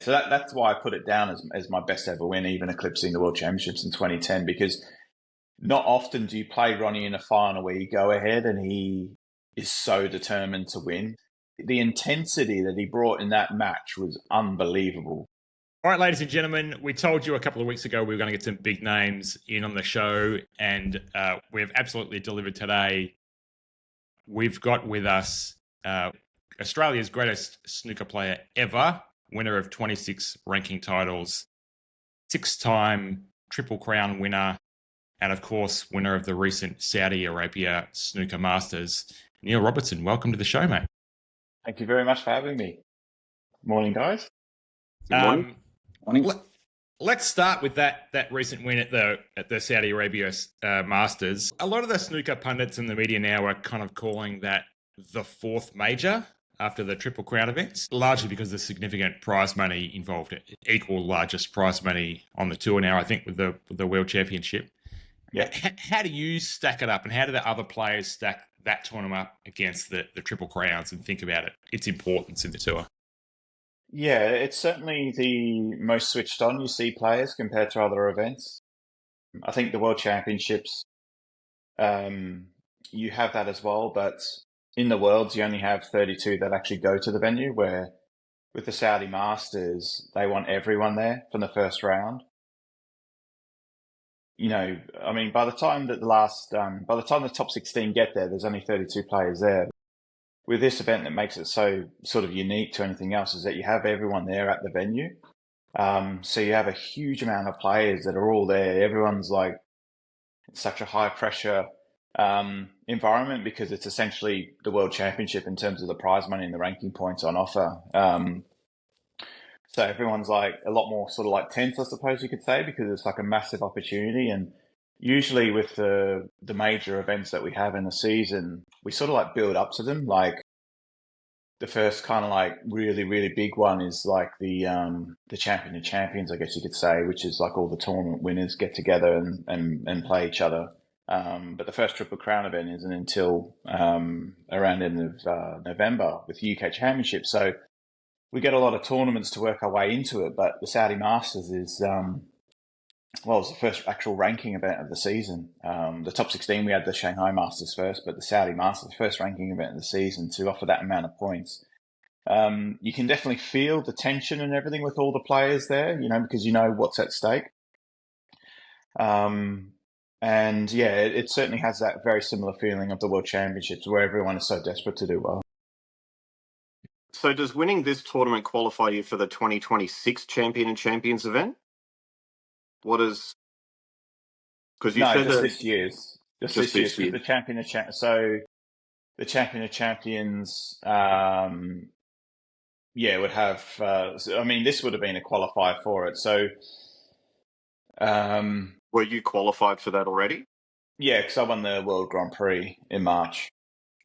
So that's why I put it down as my best ever win, even eclipsing the World Championships in 2010, because not often do you play Ronnie in a final where you go ahead and he is so determined to win. The intensity that he brought in that match was unbelievable. All right, ladies and gentlemen, we told you a couple of weeks ago we were going to get some big names in on the show, and we've absolutely delivered today. We've got with us Australia's greatest snooker player ever, winner of 26 ranking titles, 6-time Triple Crown winner, and of course, winner of the recent Saudi Arabia Snooker Masters, Neil Robertson. Welcome to the show, mate. Thank you very much for having me. Morning, guys. Good morning. Let's start with that recent win at the Saudi Arabia Masters. A lot of the snooker pundits in the media now are kind of calling that the fourth major after the Triple Crown events, largely because of the significant prize money involved, equal largest prize money on the tour now, I think, with the World Championship. Yeah. How do you stack it up, and how do the other players stack that tournament up against the Triple Crowns and think about its importance in the tour? Yeah, it's certainly the most switched on you see players compared to other events. I think the World Championships, you have that as well, but in the Worlds, you only have 32 that actually go to the venue, where with the Saudi Masters, they want everyone there from the first round. You know, I mean, by the time the top 16 get there, there's only 32 players there. With this event, that makes it so sort of unique to anything else is that you have everyone there at the venue. So you have a huge amount of players that are all there. Everyone's like, it's such a high pressure environment because it's essentially the World Championship in terms of the prize money and the ranking points on offer. So everyone's like a lot more sort of like tense, I suppose you could say, because it's like a massive opportunity. And usually with the major events that we have in the season, we sort of like build up to them. Like the first kind of like really, really big one is like the Champion of Champions, I guess you could say, which is like all the tournament winners get together and play each other. But the first Triple Crown event isn't until around end of November with the UK Championship. So we get a lot of tournaments to work our way into it, but the Saudi Masters is, it's the first actual ranking event of the season. The top 16, we had the Shanghai Masters first, but the Saudi Masters, first ranking event of the season to offer that amount of points. You can definitely feel the tension and everything with all the players there, you know, because you know what's at stake. And yeah, it certainly has that very similar feeling of the World Championships where everyone is so desperate to do well. So does winning this tournament qualify you for the 2026 Champion and Champions event? What is... Because you said just that... this year's. Just this year's, because the Champion of Champions... So the Champion of Champions, would have... I mean, this would have been a qualifier for it. So... Were you qualified for that already? Yeah, because I won the World Grand Prix in March.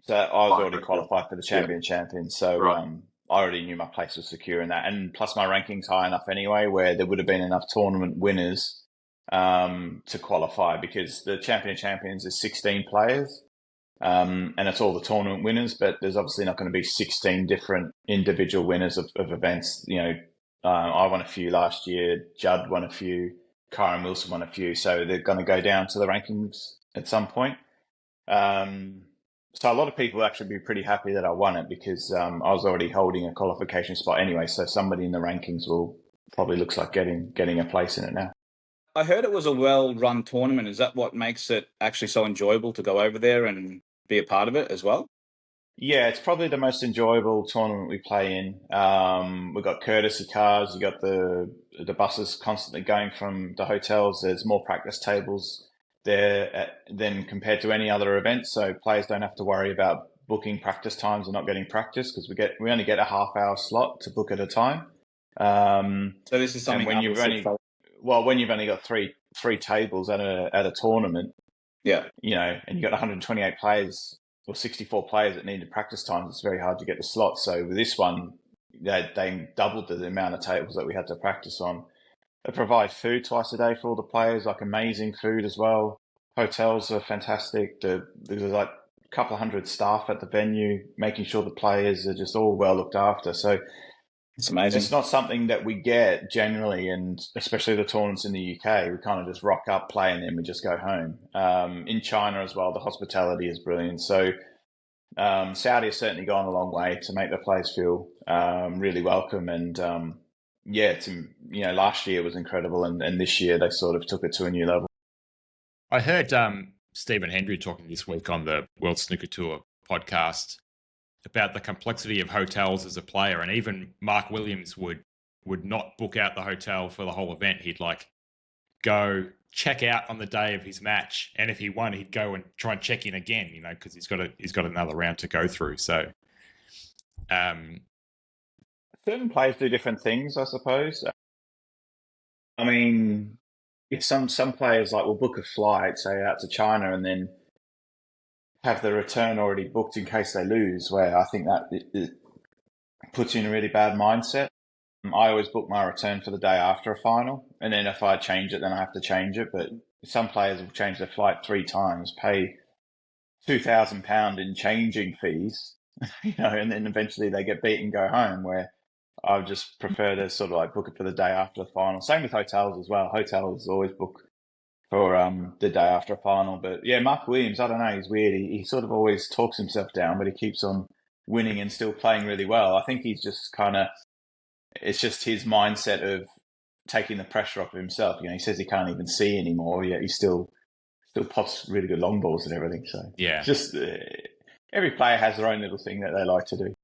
So I was already qualified for the Champion Champions. So I already knew my place was secure in that. And plus my ranking's high enough anyway, where there would have been enough tournament winners to qualify, because the Champion of Champions is 16 players. And it's all the tournament winners, but there's obviously not going to be 16 different individual winners of events. You know, I won a few last year. Judd won a few. Kyron Wilson won a few. So they're going to go down to the rankings at some point. So a lot of people actually be pretty happy that I won it, because I was already holding a qualification spot anyway. So somebody in the rankings will probably looks like getting a place in it now. I heard it was a well-run tournament. Is that what makes it actually so enjoyable to go over there and be a part of it as well? Yeah, it's probably the most enjoyable tournament we play in. We've got courtesy cars. You got the buses constantly going from the hotels. There's more practice tables there than compared to any other event. So players don't have to worry about booking practice times and not getting practice, because we only get a half-hour slot to book at a time. So this is something when you've only got three tables at a tournament, yeah, you know, and you got 128 players or 64 players that needed practice times, it's very hard to get the slots. So with this one, they doubled the amount of tables that we had to practice on. They provide food twice a day for all the players, like amazing food as well. Hotels are fantastic. There's like a couple of hundred staff at the venue, making sure the players are just all well looked after. So It's amazing. It's not something that we get generally, and especially the tournaments in the UK. We kind of just rock up, play, and then we just go home. In China as well, the hospitality is brilliant. So Saudi has certainly gone a long way to make the players feel really welcome. And last year was incredible, and this year they sort of took it to a new level. I heard Stephen Hendry talking this week on the World Snooker Tour podcast about the complexity of hotels as a player, and even Mark Williams would not book out the hotel for the whole event. He'd like go check out on the day of his match, and if he won, he'd go and try and check in again, because he's got another round to go through. So certain players do different things, I suppose. I mean, if some players like will book a flight, say out to China, and then have the return already booked in case they lose, where I think that it puts you in a really bad mindset. I always book my return for the day after a final, and then if I change it, then I have to change it. But some players will change their flight 3 times, pay £2,000 in changing fees, and then eventually they get beat and go home, where I would just prefer to sort of like book it for the day after the final. Same with hotels as well. Hotels always book for the day after a final. But yeah, Mark Williams, I don't know, he's weird. He sort of always talks himself down, but he keeps on winning and still playing really well. I think he's just it's just his mindset of taking the pressure off of himself. He says he can't even see anymore, yet he still pops really good long balls and everything. So yeah, just every player has their own little thing that they like to do.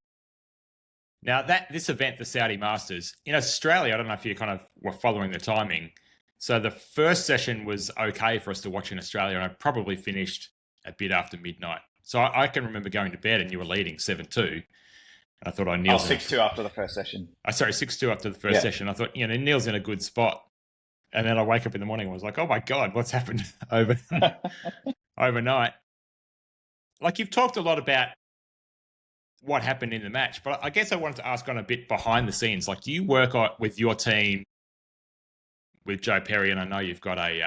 Now this event, the Saudi Masters in Australia, I don't know if you kind of were following the timing. So the first session was okay for us to watch in Australia, and I probably finished a bit after midnight. So I can remember going to bed and you were leading 7-2. And I thought, 6-2 after the first session. 6-2 after the first session. I thought, Neil's in a good spot. And then I wake up in the morning and was like, oh my God, what's happened overnight? Like, you've talked a lot about what happened in the match, but I guess I wanted to ask on a bit behind the scenes. Like, do you work with your team with Joe Perry, and I know you've got a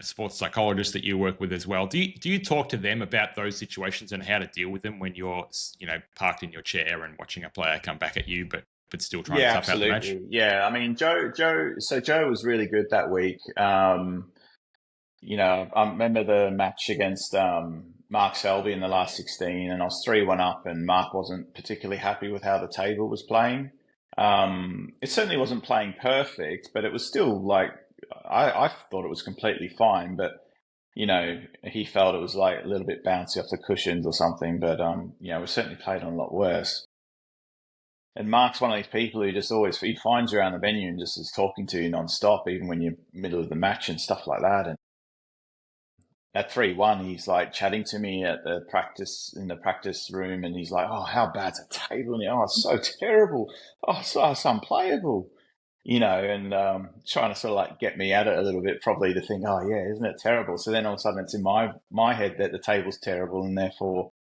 sports psychologist that you work with as well. Do you talk to them about those situations and how to deal with them when you're parked in your chair and watching a player come back at you, but still trying to tough out the match? Yeah, I mean, Joe was really good that week. I remember the match against Mark Selby in the last 16, and I was 3-1 up, and Mark wasn't particularly happy with how the table was playing. It certainly wasn't playing perfect, but it was still like, I thought it was completely fine, but he felt it was like a little bit bouncy off the cushions or something. But we certainly played on a lot worse. And Mark's one of these people who just always, he finds you around the venue and just is talking to you non-stop, even when you're middle of the match and stuff like that. And at 3-1, he's like chatting to me in the practice room, and he's like, "Oh, how bad's the table? And it's so terrible. Oh, it's unplayable." And trying to sort of like get me at it a little bit, probably to think, "Oh yeah, isn't it terrible?" So then all of a sudden it's in my head that the table's terrible, and therefore,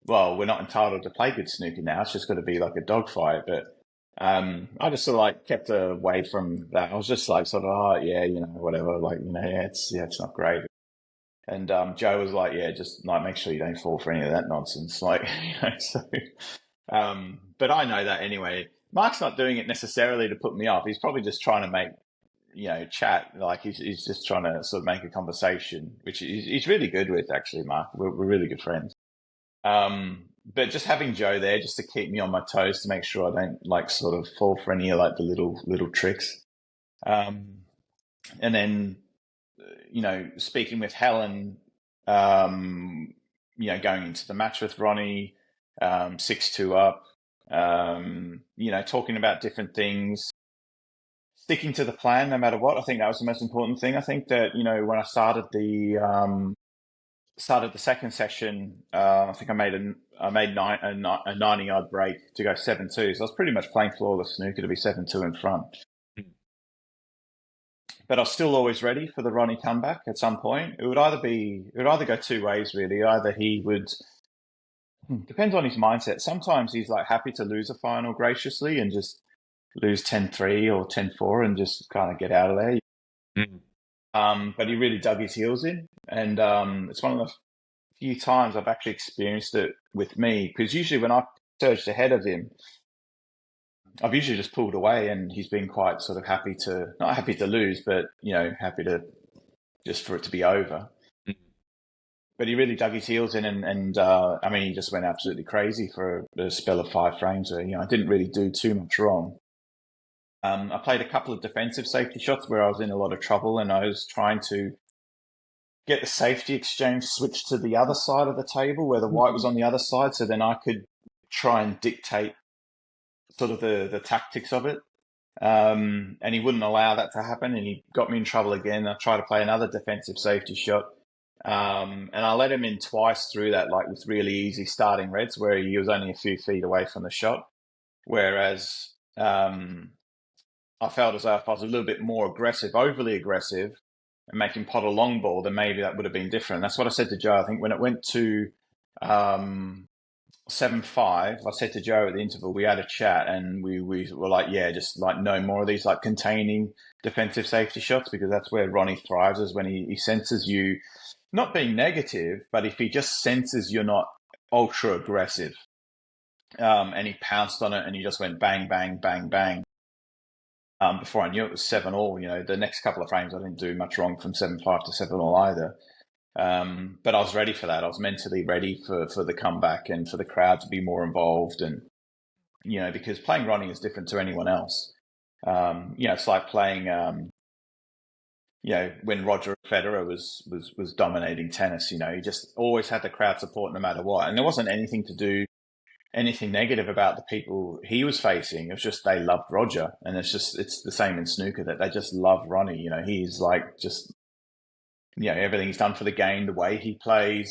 well, we're not entitled to play good snooker now. It's just got to be like a dogfight. But I just sort of like kept away from that. I was just like sort of, "Oh yeah, whatever." Like, it's not great. And Joe was like, "Yeah, just like make sure you don't fall for any of that nonsense." Like, so. But I know that anyway. Mark's not doing it necessarily to put me off. He's probably just trying to make, chat. Like he's just trying to sort of make a conversation, which he's really good with, actually, Mark. We're really good friends. But just having Joe there just to keep me on my toes, to make sure I don't like sort of fall for any of like the little tricks. And then, speaking with Helen, going into the match with Ronnie, 6-2 up, talking about different things, sticking to the plan no matter what. I think that was the most important thing. I think that, when I started the second session, I think I made a 90-yard break to go 7-2. So I was pretty much playing flawless snooker to be 7-2 in front. But I was still always ready for the Ronnie comeback at some point. It would either go two ways, really. Either he would, depends on his mindset. Sometimes he's like happy to lose a final graciously and just lose 10-3 or 10-4 and just kind of get out of there. But he really dug his heels in. And it's one of the few times I've actually experienced it with me, because usually when I surged ahead of him, I've usually just pulled away, and he's been quite sort of happy to, not happy to lose, but happy to just for it to be over. But he really dug his heels in, and I mean, he just went absolutely crazy for a spell of 5 frames where I didn't really do too much wrong. I played a couple of defensive safety shots where I was in a lot of trouble, and I was trying to get the safety exchange switched to the other side of the table where the white was on the other side, so then I could try and dictate sort of the tactics of it. And he wouldn't allow that to happen, and he got me in trouble again. I tried to play another defensive safety shot, and I let him in twice through that, like with really easy starting reds where he was only a few feet away from the shot. Whereas I felt as though if I was a little bit more aggressive, overly aggressive, and making pot a long ball, then maybe that would have been different. That's what I said to Joe. I think when it went to 7-5, I said to Joe at the interval, we had a chat, and we were like, yeah, just like no more of these like containing defensive safety shots, because that's where Ronnie thrives, is when he senses you not being negative, but if he just senses you're not ultra aggressive, and he pounced on it and he just went bang, bang, bang, bang. Before I knew it was 7-all. The next couple of frames I didn't do much wrong from 7-5 to 7-all either. But I was ready for that. I was mentally ready for the comeback and for the crowd to be more involved. And, because playing Ronnie is different to anyone else. It's like playing, when Roger Federer was dominating tennis, he just always had the crowd support no matter what. And there wasn't anything negative about the people he was facing. It was just they loved Roger, and it's the same in snooker, that they just love Ronnie. He's like just everything he's done for the game, the way he plays.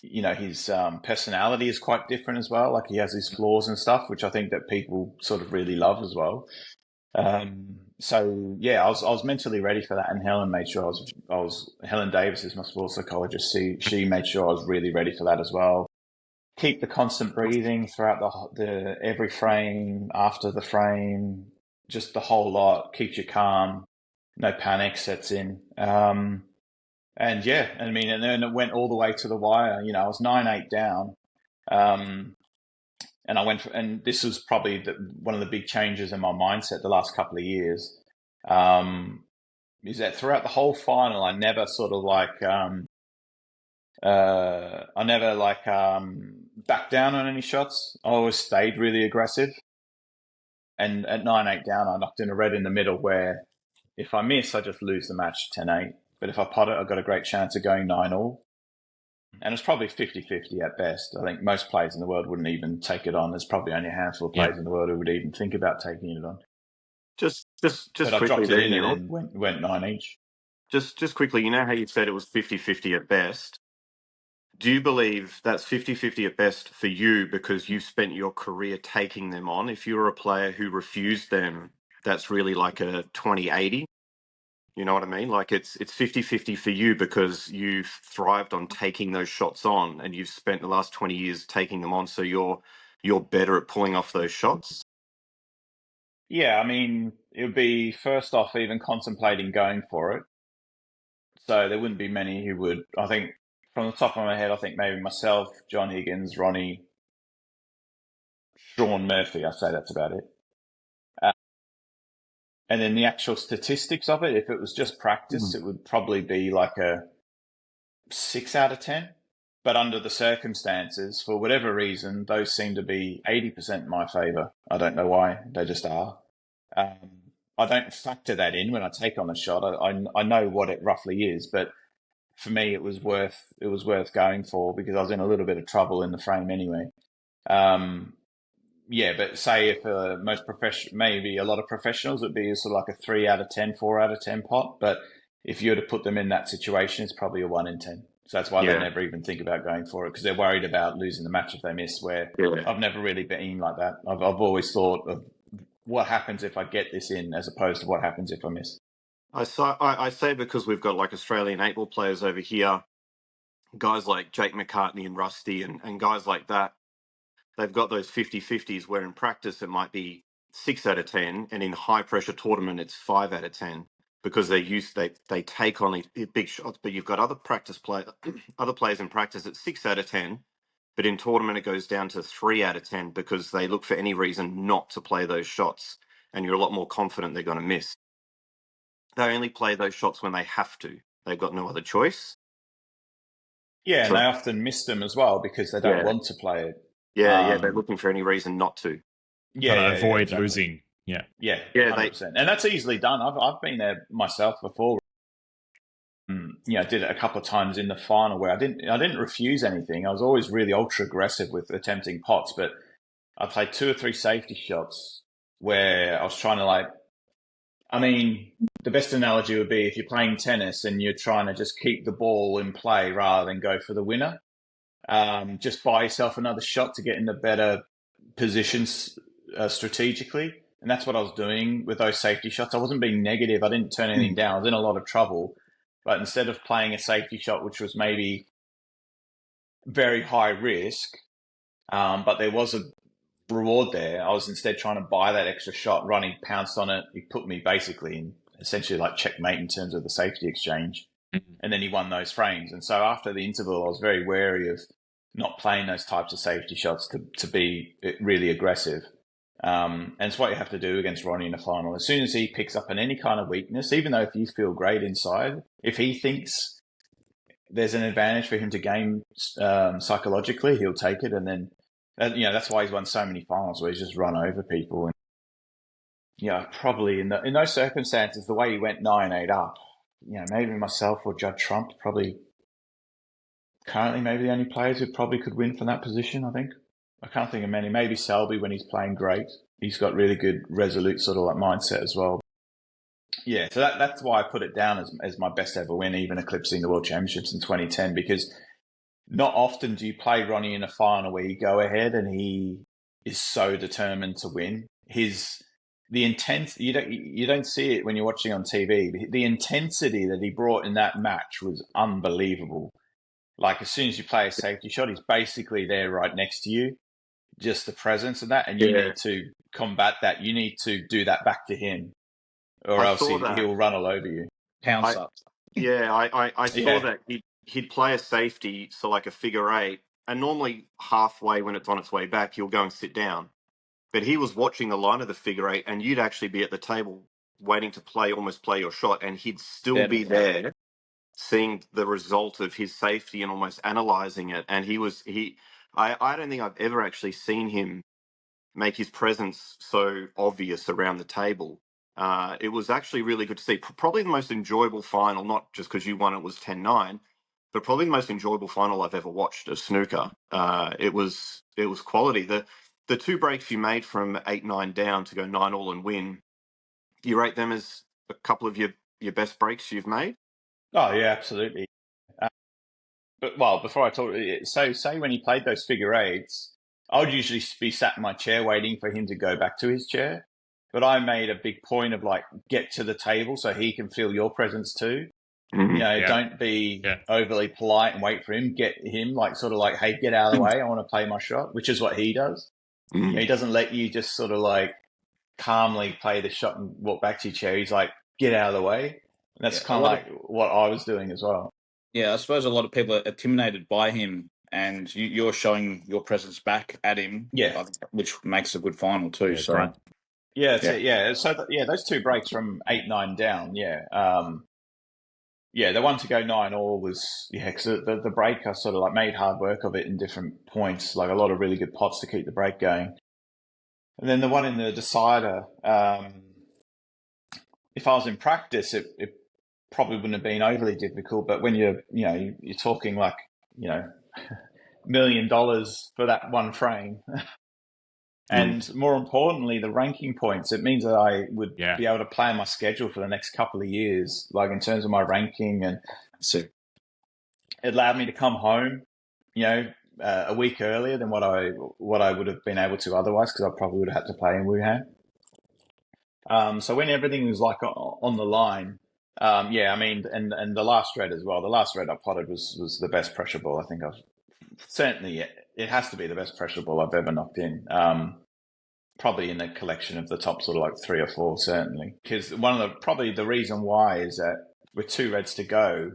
His personality is quite different as well. Like he has his flaws and stuff, which I think that people sort of really love as well. So yeah, I was mentally ready for that, and Helen made sure I was. Helen Davis is my sports psychologist. She made sure I was really ready for that as well. Keep the constant breathing throughout the every frame, after the frame, just the whole lot. Keeps you calm, no panic sets in. And yeah, and then it went all the way to the wire. I was 9-8 down, and I went and this was probably one of the big changes in my mindset the last couple of years. Is that throughout the whole final, I never sort of like. I never backed down on any shots. I always stayed really aggressive. And at 9-8 down, I knocked in a red in the middle where if I miss, I just lose the match 10-8. But if I pot it, I've got a great chance of going 9-all. And it's probably 50-50 at best. I think most players in the world wouldn't even take it on. There's probably only a handful of players in the world who would even think about taking it on. Just but I dropped quickly it in and went 9 each. Just quickly, how you said it was 50-50 at best. Do you believe that's 50-50 at best for you because you've spent your career taking them on? If you were a player who refused them, that's really like a 20-80. You know what I mean? Like it's 50-50 for you because you've thrived on taking those shots on, and you've spent the last 20 years taking them on, so you're better at pulling off those shots. Yeah, it would be first off even contemplating going for it. So there wouldn't be many who would. I think from the top of my head, I think maybe myself, John Higgins, Ronnie, Sean Murphy. I'd say that's about it. And then the actual statistics of it, if it was just practice, it would probably be like a 6 out of 10. But under the circumstances, for whatever reason, those seem to be 80% in my favour. I don't know why. They just are. I don't factor that in when I take on a shot. I know what it roughly is, but for me, it was worth going for because I was in a little bit of trouble in the frame anyway. Yeah, but say if maybe a lot of professionals would be sort of like a 3 out of 10, 4 out of 10 pot. But if you were to put them in that situation, it's probably a 1 in 10. So that's why they never even think about going for it, because they're worried about losing the match if they miss. Where I've never really been like that. I've always thought of what happens if I get this in, as opposed to what happens if I miss. I say because we've got like Australian 8-ball players over here, guys like Jake McCartney and Rusty and guys like that. They've got those 50-50s where in practice it might be 6 out of 10, and in high pressure tournament it's 5 out of 10 because they take on these big shots. But you've got other players in practice at 6 out of 10, But in tournament, it goes down to 3 out of 10 because they look for any reason not to play those shots, and you're a lot more confident they're going to miss. They only play those shots when they have to. They've got no other choice. Yeah, So, and they often miss them as well because they don't want to play it. Yeah, they're looking for any reason not to. Trying to avoid losing. Yeah, 100%. And that's easily done. I've been there myself before. I did it a couple of times in the final where I didn't refuse anything. I was always really ultra aggressive with attempting pots, but I played 2 or 3 safety shots where I was trying to the best analogy would be if you're playing tennis and you're trying to just keep the ball in play rather than go for the winner. Just buy yourself another shot to get in the better positions strategically. And that's what I was doing with those safety shots. I wasn't being negative. I didn't turn anything down. I was in a lot of trouble. But instead of playing a safety shot, which was maybe very high risk, but there was a reward there, I was instead trying to buy that extra shot. Ronnie pounced on it. He put me basically in essentially like checkmate in terms of the safety exchange. And then he won those frames. And so after the interval, I was very wary of not playing those types of safety shots to be really aggressive. And it's what you have to do against Ronnie in the final. As soon as he picks up on any kind of weakness, even though if you feel great inside, if he thinks there's an advantage for him to game psychologically, he'll take it. And then, that's why he's won so many finals where he's just run over people. And probably in those circumstances, the way he went 9-8 up, maybe myself or Judd Trump probably currently maybe the only players who probably could win from that position, I think. I can't think of many. Maybe Selby when he's playing great. He's got really good, resolute sort of like mindset as well. Yeah, so that's why I put it down as my best ever win, even eclipsing the World Championships in 2010, because not often do you play Ronnie in a final where you go ahead and he is so determined to win. The intense, you don't see it when you're watching on TV. The intensity that he brought in that match was unbelievable. Like as soon as you play a safety shot, he's basically there right next to you. Just the presence of that, and you need to combat that. You need to do that back to him, or else he'll run all over you. Pounce up. Yeah, I saw that he'd play a safety, so like a figure 8, and normally halfway when it's on its way back, he'll go and sit down. But he was watching the line of the figure 8, and you'd actually be at the table waiting to almost play your shot, and he'd still be there, seeing the result of his safety and almost analysing it. And I don't think I've ever actually seen him make his presence so obvious around the table. It was actually really good to see. Probably the most enjoyable final, not just because you won, it was 10-9, but probably the most enjoyable final I've ever watched of snooker. It was quality. The 2 breaks you made from 8-9 down to go 9-all and win, you rate them as a couple of your best breaks you've made? Oh yeah, absolutely. But before I talk, so say when he played those figure 8s, I would usually be sat in my chair waiting for him to go back to his chair. But I made a big point of get to the table so he can feel your presence too. Mm-hmm. Don't be overly polite and wait for him. Get him hey, get out of the way. I want to play my shot, which is what he does. Mm-hmm. He doesn't let you just sort of calmly play the shot and walk back to your chair. He's like, get out of the way. And that's kind of what I was doing as well. Yeah, I suppose a lot of people are intimidated by him, and you're showing your presence back at him. Yeah, which makes a good final too. Yeah, so. Right. Yeah, that's it. Yeah, so those 2 breaks from 8-9 down. Yeah, the one to go 9-all was because the break I sort of made hard work of it in different points, a lot of really good pots to keep the break going. And then the one in the decider, if I was in practice, it probably wouldn't have been overly difficult. But when you're talking $1 million for that one frame. And more importantly, the ranking points, it means that I would be able to plan my schedule for the next couple of years, in terms of my ranking. And so it allowed me to come home, a week earlier than what I would have been able to otherwise, because I probably would have had to play in Wuhan. So when everything was on the line, and the last red as well. The last red I potted was the best pressure ball. I think it has to be the best pressure ball I've ever knocked in. Probably in the collection of the top sort of 3 or 4, certainly. Because probably the reason why is that with 2 reds to go,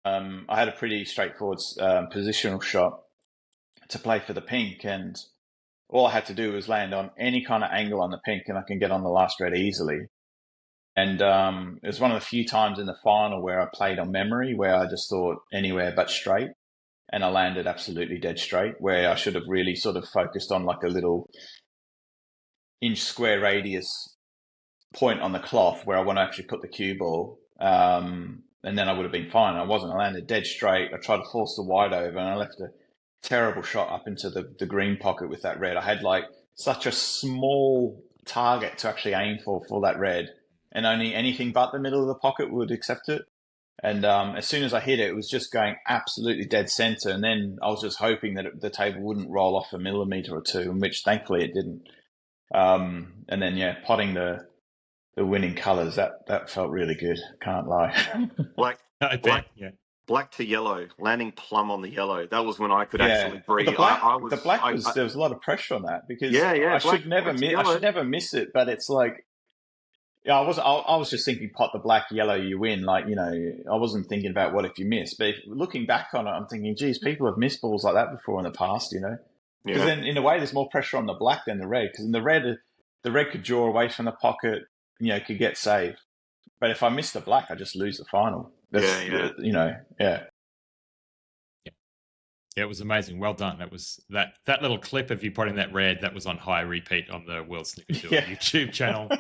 I had a pretty straightforward positional shot. to play for the pink, and all I had to do was land on any kind of angle on the pink, and I can get on the last red easily. And it was one of the few times in the final where I played on memory, where I just thought anywhere but straight, and I landed absolutely dead straight, where I should have really sort of focused on like a little inch square radius point on the cloth where I want to actually put the cue ball. And then I would have been fine. I wasn't. I landed dead straight. I tried to force the wide over, and I left a terrible shot up into the green pocket with that red. I had like such a small target to actually aim for that red, and only anything but the middle of the pocket would accept it. And as soon as I hit it, it was just going absolutely dead center. And then I was just hoping that the table wouldn't roll off a millimeter or two, which thankfully it didn't. And then, yeah, potting the winning colours, that felt really good. Can't lie. Black to yellow, landing plumb on the yellow. That was when I could actually breathe. The black there was a lot of pressure on that because I should never miss it. But it's like, yeah, I was just thinking pot the black, yellow, you win. Like, you know, I wasn't thinking about what if you miss. But looking back on it, I'm thinking, geez, people have missed balls like that before in the past, you know. Because then, in a way, there's more pressure on the black than the red. Because in the red could draw away from the pocket, you know, could get saved. But if I miss the black, I just lose the final. You know, yeah. It was amazing. Well done. That was that little clip of you putting that red, that was on high repeat on the World Snooker Tour YouTube channel.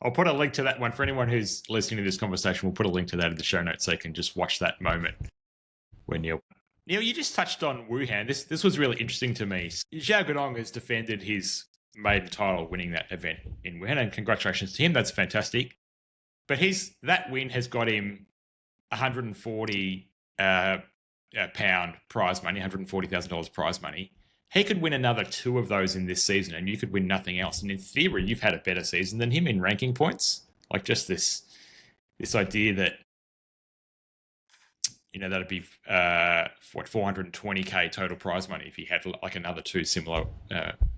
I'll put a link to that one for anyone who's listening to this conversation. We'll put a link to that in the show notes so you can just watch that moment when Neil, you just touched on Wuhan. This was really interesting to me. Zhao Guodong has defended his maiden title winning that event in Wuhan, and congratulations to him. That's fantastic. But that win has got him 140 pound prize money, $140,000 prize money. He could win another 2 of those in this season, and you could win nothing else. And in theory, you've had a better season than him in ranking points. Like, just this idea that, you know, that'd be 420k total prize money if he had like another 2 similar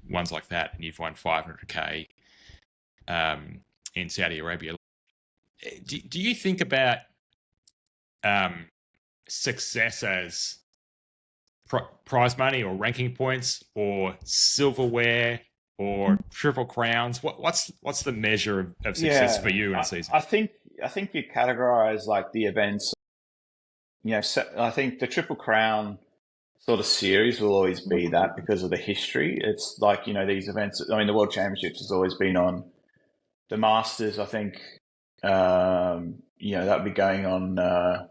ones like that, and you've won 500k in Saudi Arabia. Do you think about success as prize money or ranking points or silverware or triple crowns? What's the measure of success for you in a season? I think you categorize like the events. You know, I think the Triple Crown sort of series will always be that because of the history. It's like, you know, these events. I mean, the World Championships has always been on. The Masters, I think, you know, that would be going on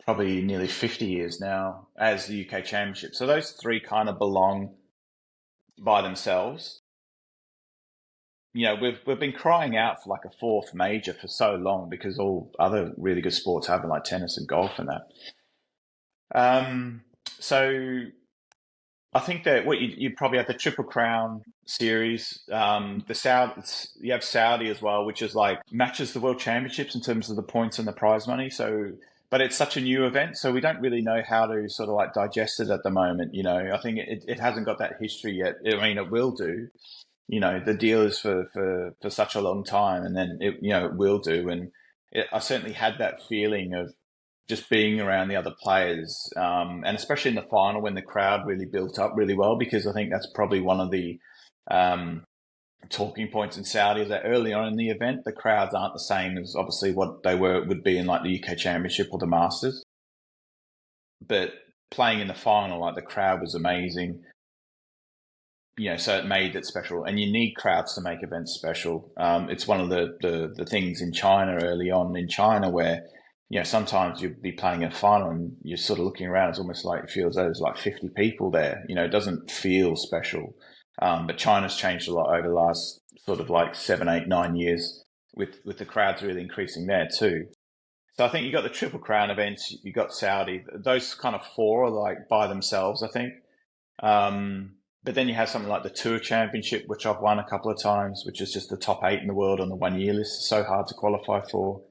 probably nearly 50 years now as the UK Championship. So those 3 kind of belong by themselves. You know, we've been crying out for like a 4th major for so long because all other really good sports have, like tennis and golf and that. So I think that what you probably have the Triple Crown series. You have Saudi as well, which is like matches the World Championships in terms of the points and the prize money. So, but it's such a new event, so we don't really know how to sort of like digest it at the moment. You know, I think it hasn't got that history yet. I mean, it will do. You know, the deal is for such a long time, and then it will do. And I certainly had that feeling of just being around the other players, and especially in the final when the crowd really built up really well, because I think that's probably one of the talking points in Saudi is that early on in the event, the crowds aren't the same as obviously what they would be in like the UK Championship or the Masters. But playing in the final, like the crowd was amazing. You know, so it made it special, and you need crowds to make events special. It's one of the things in China early on in China where, you know, sometimes you'd be playing a final and you're sort of looking around. It's almost like it feels there's like 50 people there. You know, it doesn't feel special. But China's changed a lot over the last sort of like 7, 8, 9 years with the crowds really increasing there too. So I think you got the Triple Crown events, you got Saudi. Those kind of 4 are like by themselves, I think. But then you have something like the Tour Championship, which I've won a couple of times, which is just the top 8 in the world on the 1-year list. It's so hard to qualify for.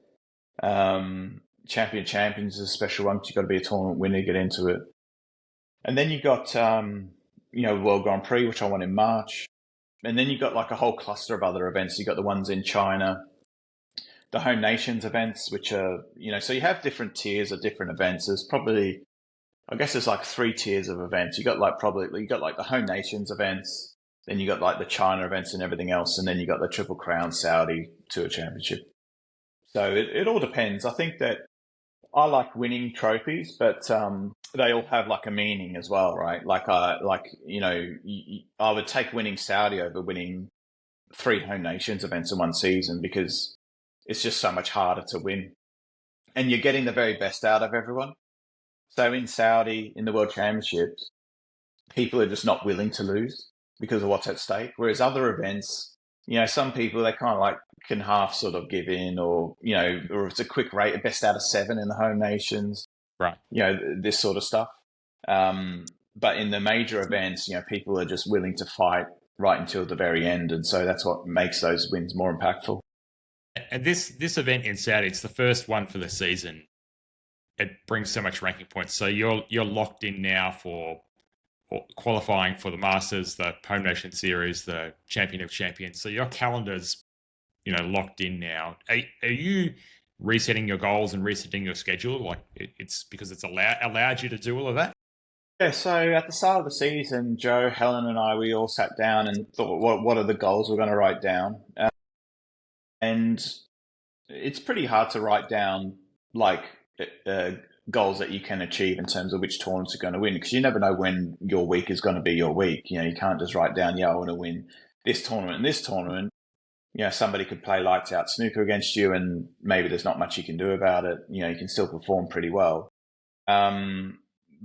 Champions is a special one because you've got to be a tournament winner to get into it. And then you got, you know, World Grand Prix, which I won in March. And then you got like a whole cluster of other events. You got the ones in China, the Home Nations events, which are, you know, so you have different tiers of different events. There's probably I guess there's like 3 tiers of events. You got like the home nations events, then you got like the China events and everything else, and then you got the Triple Crown Saudi Tour Championship. So it all depends. I think that I like winning trophies, but they all have like a meaning as well, right? I would take winning Saudi over winning 3 home nations events in one season because it's just so much harder to win, and you're getting the very best out of everyone. So in Saudi, in the World Championships, people are just not willing to lose because of what's at stake. Whereas other events, some people, they kind of like can half sort of give in, or it's a quick rate, a best out of 7 in the home nations, right? This sort of stuff. But in the major events, people are just willing to fight right until the very end, and so that's what makes those wins more impactful. And this event in Saudi, it's the first one for the season. It brings so much ranking points. So you're locked in now for qualifying for the Masters, the Home Nation Series, the Champion of Champions. So your calendar's locked in now. Are you resetting your goals and resetting your schedule? Like it's because it's allowed you to do all of that? Yeah, so at the start of the season, Joe, Helen, and I, we all sat down and thought, what are the goals we're going to write down? And it's pretty hard to write down like goals that you can achieve in terms of which tournaments you're going to win, because you never know when your week is going to be your week. You can't just write down, I want to win this tournament and this tournament. Somebody could play lights out snooker against you, and maybe there's not much you can do about it. You can still perform pretty well.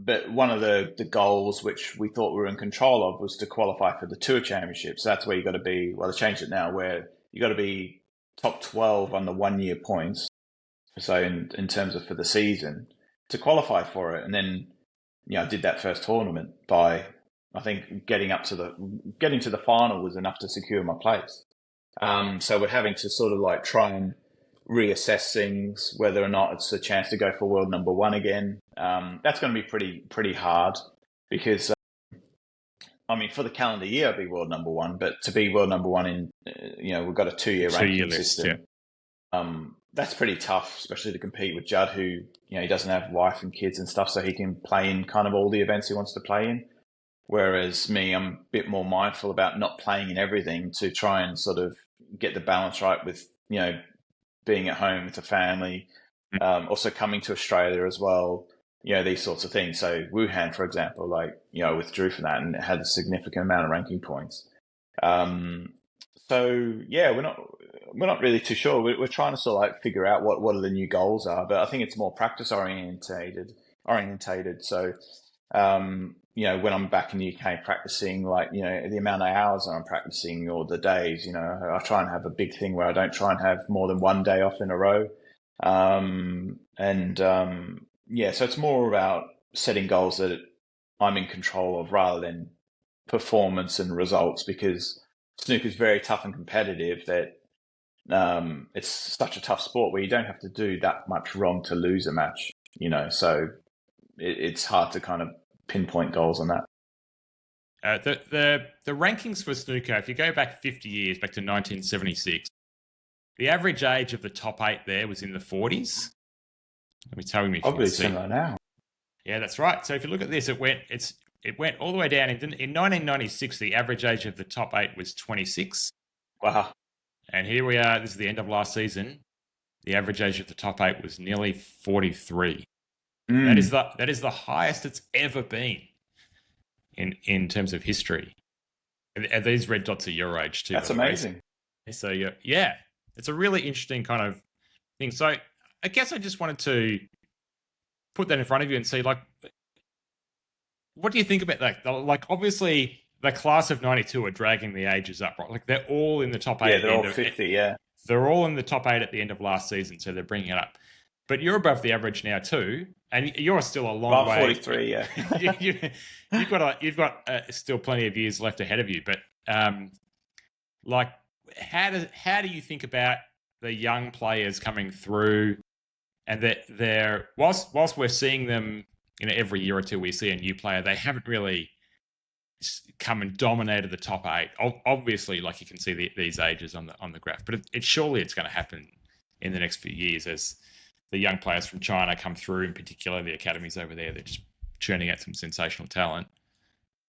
But one of the goals which we thought we were in control of was to qualify for the Tour Championship. So that's where you got to be. Well, they changed it now, where you got to be top 12 on the 1-year points. So in terms of for the season to qualify for it, and then I did that first tournament by, I think, getting to the final was enough to secure my place. So we're having to sort of like try and reassess things, whether or not it's a chance to go for world number 1 again. That's going to be pretty hard because, for the calendar year, I'd be world number 1, but to be world number 1 in, we've got a 2-year ranking system. Yeah. That's pretty tough, especially to compete with Judd, who, he doesn't have wife and kids and stuff, so he can play in kind of all the events he wants to play in. Whereas me, I'm a bit more mindful about not playing in everything to try and sort of get the balance right with, being at home with the family, also coming to Australia as well, these sorts of things. So Wuhan, for example, withdrew from that and it had a significant amount of ranking points. So yeah, we're not really too sure. We're trying to sort of like figure out what are the new goals are, but I think it's more practice orientated. So, when I'm back in the UK practicing, the amount of hours that I'm practicing or the days, I try and have a big thing where I don't try and have more than 1 day off in a row. So it's more about setting goals that I'm in control of rather than performance and results, because snooker is very tough and competitive that it's such a tough sport where you don't have to do that much wrong to lose a match, so it's hard to kind of pinpoint goals on that. The rankings for snooker, if you go back 50 years, back to 1976, the average age of the top 8 there was in the 40s. Let me tell you if you can see. Similar now. Yeah, that's right. So if you look at this, it went all the way down. In 1996, the average age of the top 8 was 26. Wow. And here we are. This is the end of last season. The average age of the top 8 was nearly 43. That is the highest it's ever been in terms of history. And these red dots are your age too. That's amazing. So yeah, it's a really interesting kind of thing. So I guess I just wanted to put that in front of you and see, what do you think about that? Obviously, the class of 92 are dragging the ages up, right? They're all in the top 8. Yeah, they're all 50, yeah. They're all in the top 8 at the end of last season, so they're bringing it up. But you're above the average now too, and you're still a long way. 43, yeah. you've got still plenty of years left ahead of you. But how do you think about the young players coming through, and that they're whilst we're seeing them, every year or two we see a new player, they haven't really come and dominated the top 8. Obviously, you can see these ages on the graph, but surely it's going to happen in the next few years as the young players from China come through, in particular the academies over there. They're just churning out some sensational talent.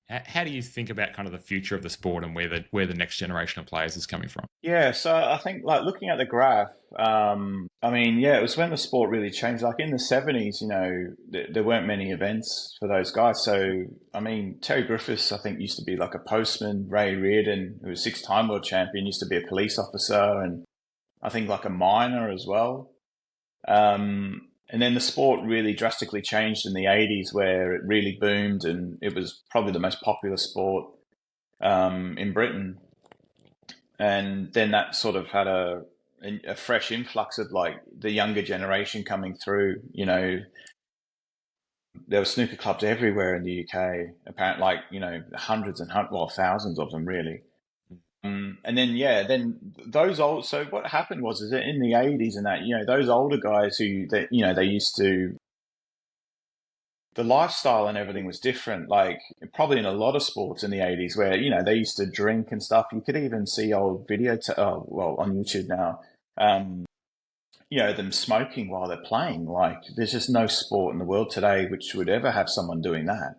How do you think about kind of the future of the sport and where the next generation of players is coming from? Yeah, so I think like looking at the graph, I mean, yeah, it was when the sport really changed. Like in the 70s, there weren't many events for those guys. So, I mean, Terry Griffiths, I think, used to be like a postman. Ray Reardon, who was 6-time world champion, used to be a police officer, and I think like a miner as well. And then the sport really drastically changed in the 80s, where it really boomed, and it was probably the most popular sport in Britain. And then that sort of had a fresh influx of like the younger generation coming through. There were snooker clubs everywhere in the UK, apparently, like, hundreds and thousands of them, really. And then, then those old. So what happened was, is that in the 80s and that, those older guys they used to. The lifestyle and everything was different, like probably in a lot of sports in the 80s, where, they used to drink and stuff. You could even see old on YouTube now, them smoking while they're playing. Like, there's just no sport in the world today which would ever have someone doing that.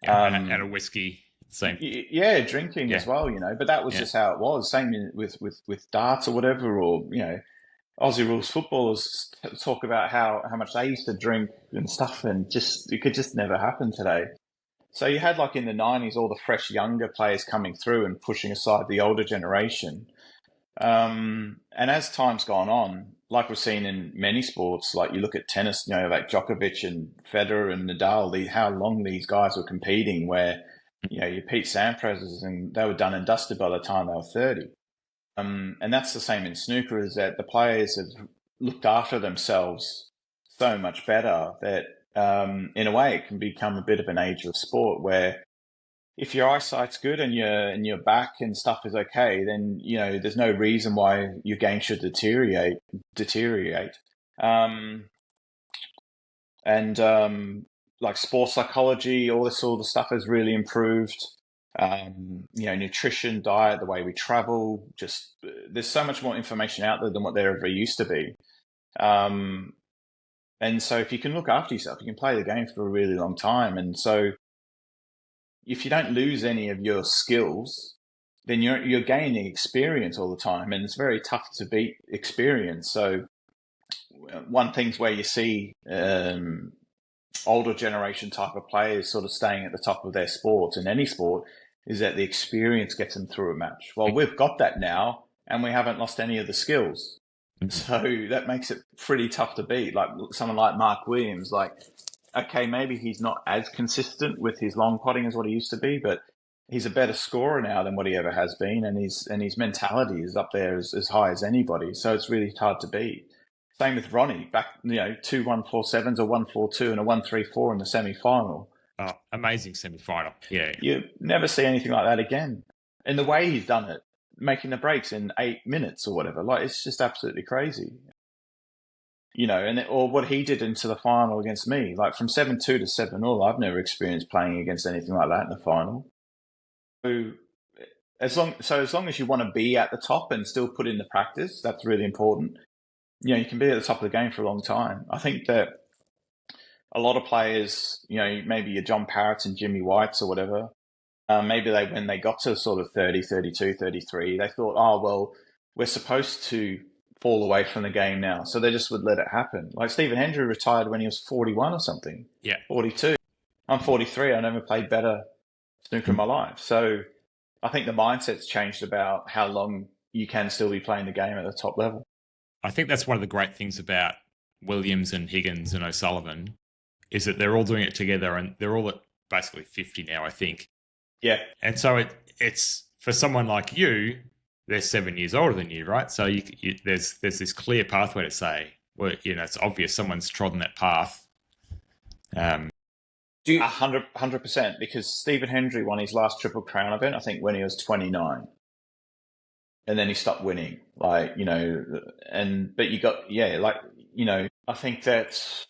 And a whiskey, same. Yeah, drinking as well, but that was just how it was. Same with darts or whatever, or, Aussie rules footballers talk about how much they used to drink and stuff, and it could just never happen today. So you had, like, in the 90s, all the fresh younger players coming through and pushing aside the older generation. And as time's gone on, like we've seen in many sports, like you look at tennis, like Djokovic and Federer and Nadal, how long these guys were competing, where, you Pete Sampras's, and they were done and dusted by the time they were 30. And that's the same in snooker, is that the players have looked after themselves so much better that, in a way, it can become a bit of an ageless sport, where if your eyesight's good and your back and stuff is okay, then, there's no reason why your game should deteriorate. Like sports psychology, all this sort of stuff has really improved. Nutrition, diet, the way we travel, just there's so much more information out there than what there ever used to be. And so if you can look after yourself, you can play the game for a really long time. And so if you don't lose any of your skills, then you're gaining experience all the time, and it's very tough to beat experience. So one thing's where you see older generation type of players sort of staying at the top of their sport in any sport, is that the experience gets them through a match. Well, we've got that now, and we haven't lost any of the skills. So that makes it pretty tough to beat. Like someone like Mark Williams, like, okay, maybe he's not as consistent with his long potting as what he used to be, but he's a better scorer now than what he ever has been, and his mentality is up there as high as anybody. So it's really hard to beat. Same with Ronnie, back, 2 1-4-7s, a 1-4-2 and a 1-3-4 in the semi-final. Oh, amazing semi-final. Yeah. You never see anything like that again. And the way he's done it, making the breaks in 8 minutes or whatever, like, it's just absolutely crazy. Or what he did into the final against me, like from 7-2 to 7-0, I've never experienced playing against anything like that in the final. So as long as you want to be at the top and still put in the practice, that's really important. You can be at the top of the game for a long time. I think that a lot of players, maybe your John Parrott's and Jimmy White's or whatever, maybe when they got to sort of 30, 32, 33, they thought, oh, well, we're supposed to fall away from the game now. So they just would let it happen. Like Stephen Hendry retired when he was 41 or something. Yeah. 42. I'm 43. I never played better snooker in my life. So I think the mindset's changed about how long you can still be playing the game at the top level. I think that's one of the great things about Williams and Higgins and O'Sullivan, is that they're all doing it together, and they're all at basically 50 now, I think. Yeah. And so it's for someone like you, they're 7 years older than you, right? So there's this clear pathway to say, well, it's obvious someone's trodden that path. 100%, because Stephen Hendry won his last Triple Crown event, I think, when he was 29. And then he stopped winning, but you got, I think that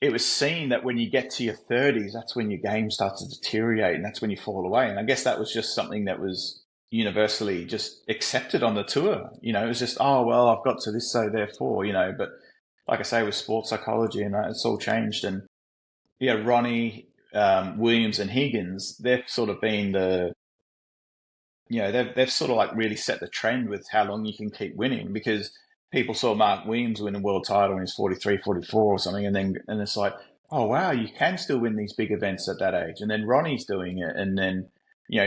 it was seen that when you get to your 30s, that's when your game starts to deteriorate, and that's when you fall away. And I guess that was just something that was universally just accepted on the tour. It was just, oh, well, I've got to this, so therefore, but like I say, with sports psychology and that, it's all changed. And yeah, Ronnie, Williams and Higgins, they've sort of been they've sort of like really set the trend with how long you can keep winning, because people saw Mark Williams win a world title when he was 43, 44 or something. And it's like, oh, wow, you can still win these big events at that age. And then Ronnie's doing it. And then,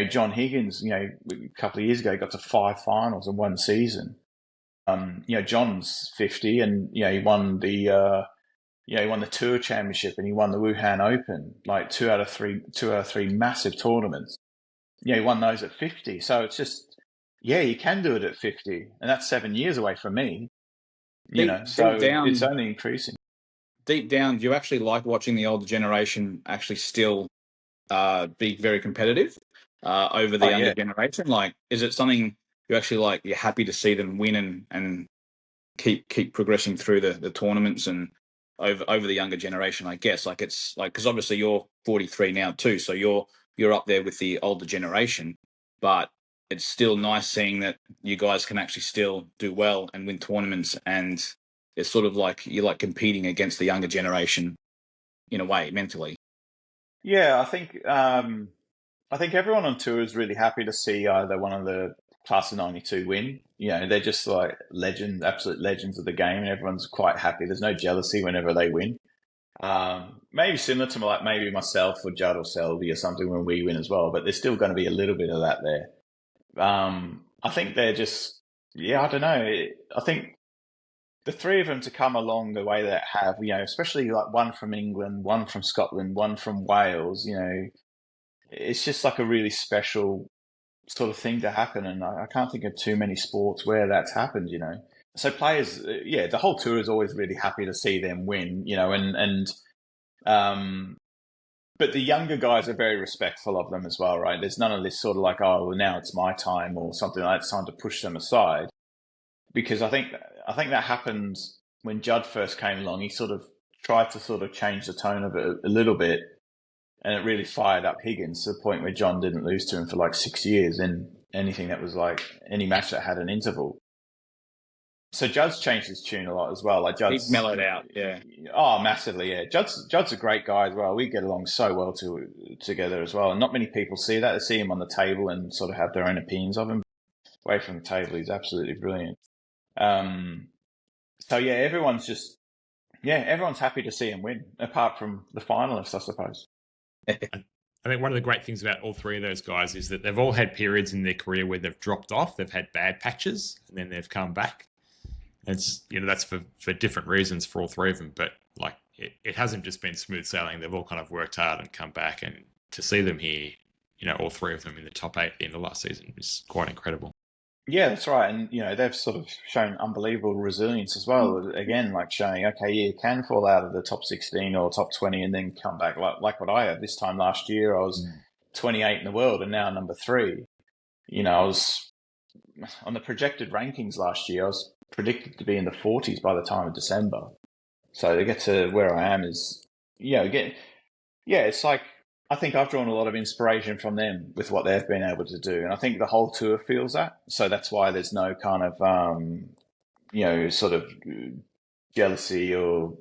John Higgins, a couple of years ago, got to 5 finals in one season. John's 50 and, he won the tour championship and he won the Wuhan Open, like two out of three massive tournaments. He won those at 50. So it's just, you can do it at 50. And that's 7 years away from me, so deep down, it's only increasing. Deep down, do you actually like watching the older generation actually still be very competitive over the younger generation? Like, is it something you actually like, you're happy to see them win and keep progressing through the tournaments and over the younger generation, I guess? Like, it's like, because obviously you're 43 now too, so you're up there with the older generation, but it's still nice seeing that you guys can actually still do well and win tournaments, and it's sort of like you're like competing against the younger generation in a way, mentally. Yeah, I think everyone on tour is really happy to see either one of the class of 92 win. They're just like absolute legends of the game, and everyone's quite happy. There's no jealousy whenever they win. Maybe similar to like maybe myself or Judd or Selby or something when we win as well, but there's still going to be a little bit of that there. I think they're just, I don't know. I think the three of them to come along the way they have, especially like one from England, one from Scotland, one from Wales, it's just like a really special sort of thing to happen. And I can't think of too many sports where that's happened, So players, the whole tour is always really happy to see them win, but the younger guys are very respectful of them as well, right? There's none of this sort of like, oh, well, now it's my time or something like that. It's time to push them aside, because I think that happened when Judd first came along. He sort of tried to sort of change the tone of it a little bit, and it really fired up Higgins to the point where John didn't lose to him for like 6 years in anything that was like any match that had an interval. So Judd's changed his tune a lot as well. Like Judd's he's mellowed out, yeah. Oh, massively, yeah. Judd's a great guy as well. We get along so well together as well. And not many people see that. They see him on the table and sort of have their own opinions of him. Away from the table, he's absolutely brilliant. So everyone's happy to see him win, apart from the finalists, I suppose. I think one of the great things about all three of those guys is that they've all had periods in their career where they've dropped off. They've had bad patches, and then they've come back. It's that's for different reasons for all three of them, but like it hasn't just been smooth sailing. They've all kind of worked hard and come back, and to see them here, all three of them in the top 8 at the end of last season is quite incredible. Yeah, that's right, and they've sort of shown unbelievable resilience as well. Again, like showing, okay, you can fall out of the top 16 or top 20 and then come back, like what I had this time last year. I was 28 in the world and now number 3. I was on the projected rankings last year. I was predicted to be in the 40s by the time of December. So to get to where I am is, it's like, I think I've drawn a lot of inspiration from them with what they've been able to do. And I think the whole tour feels that. So that's why there's no kind of, sort of jealousy or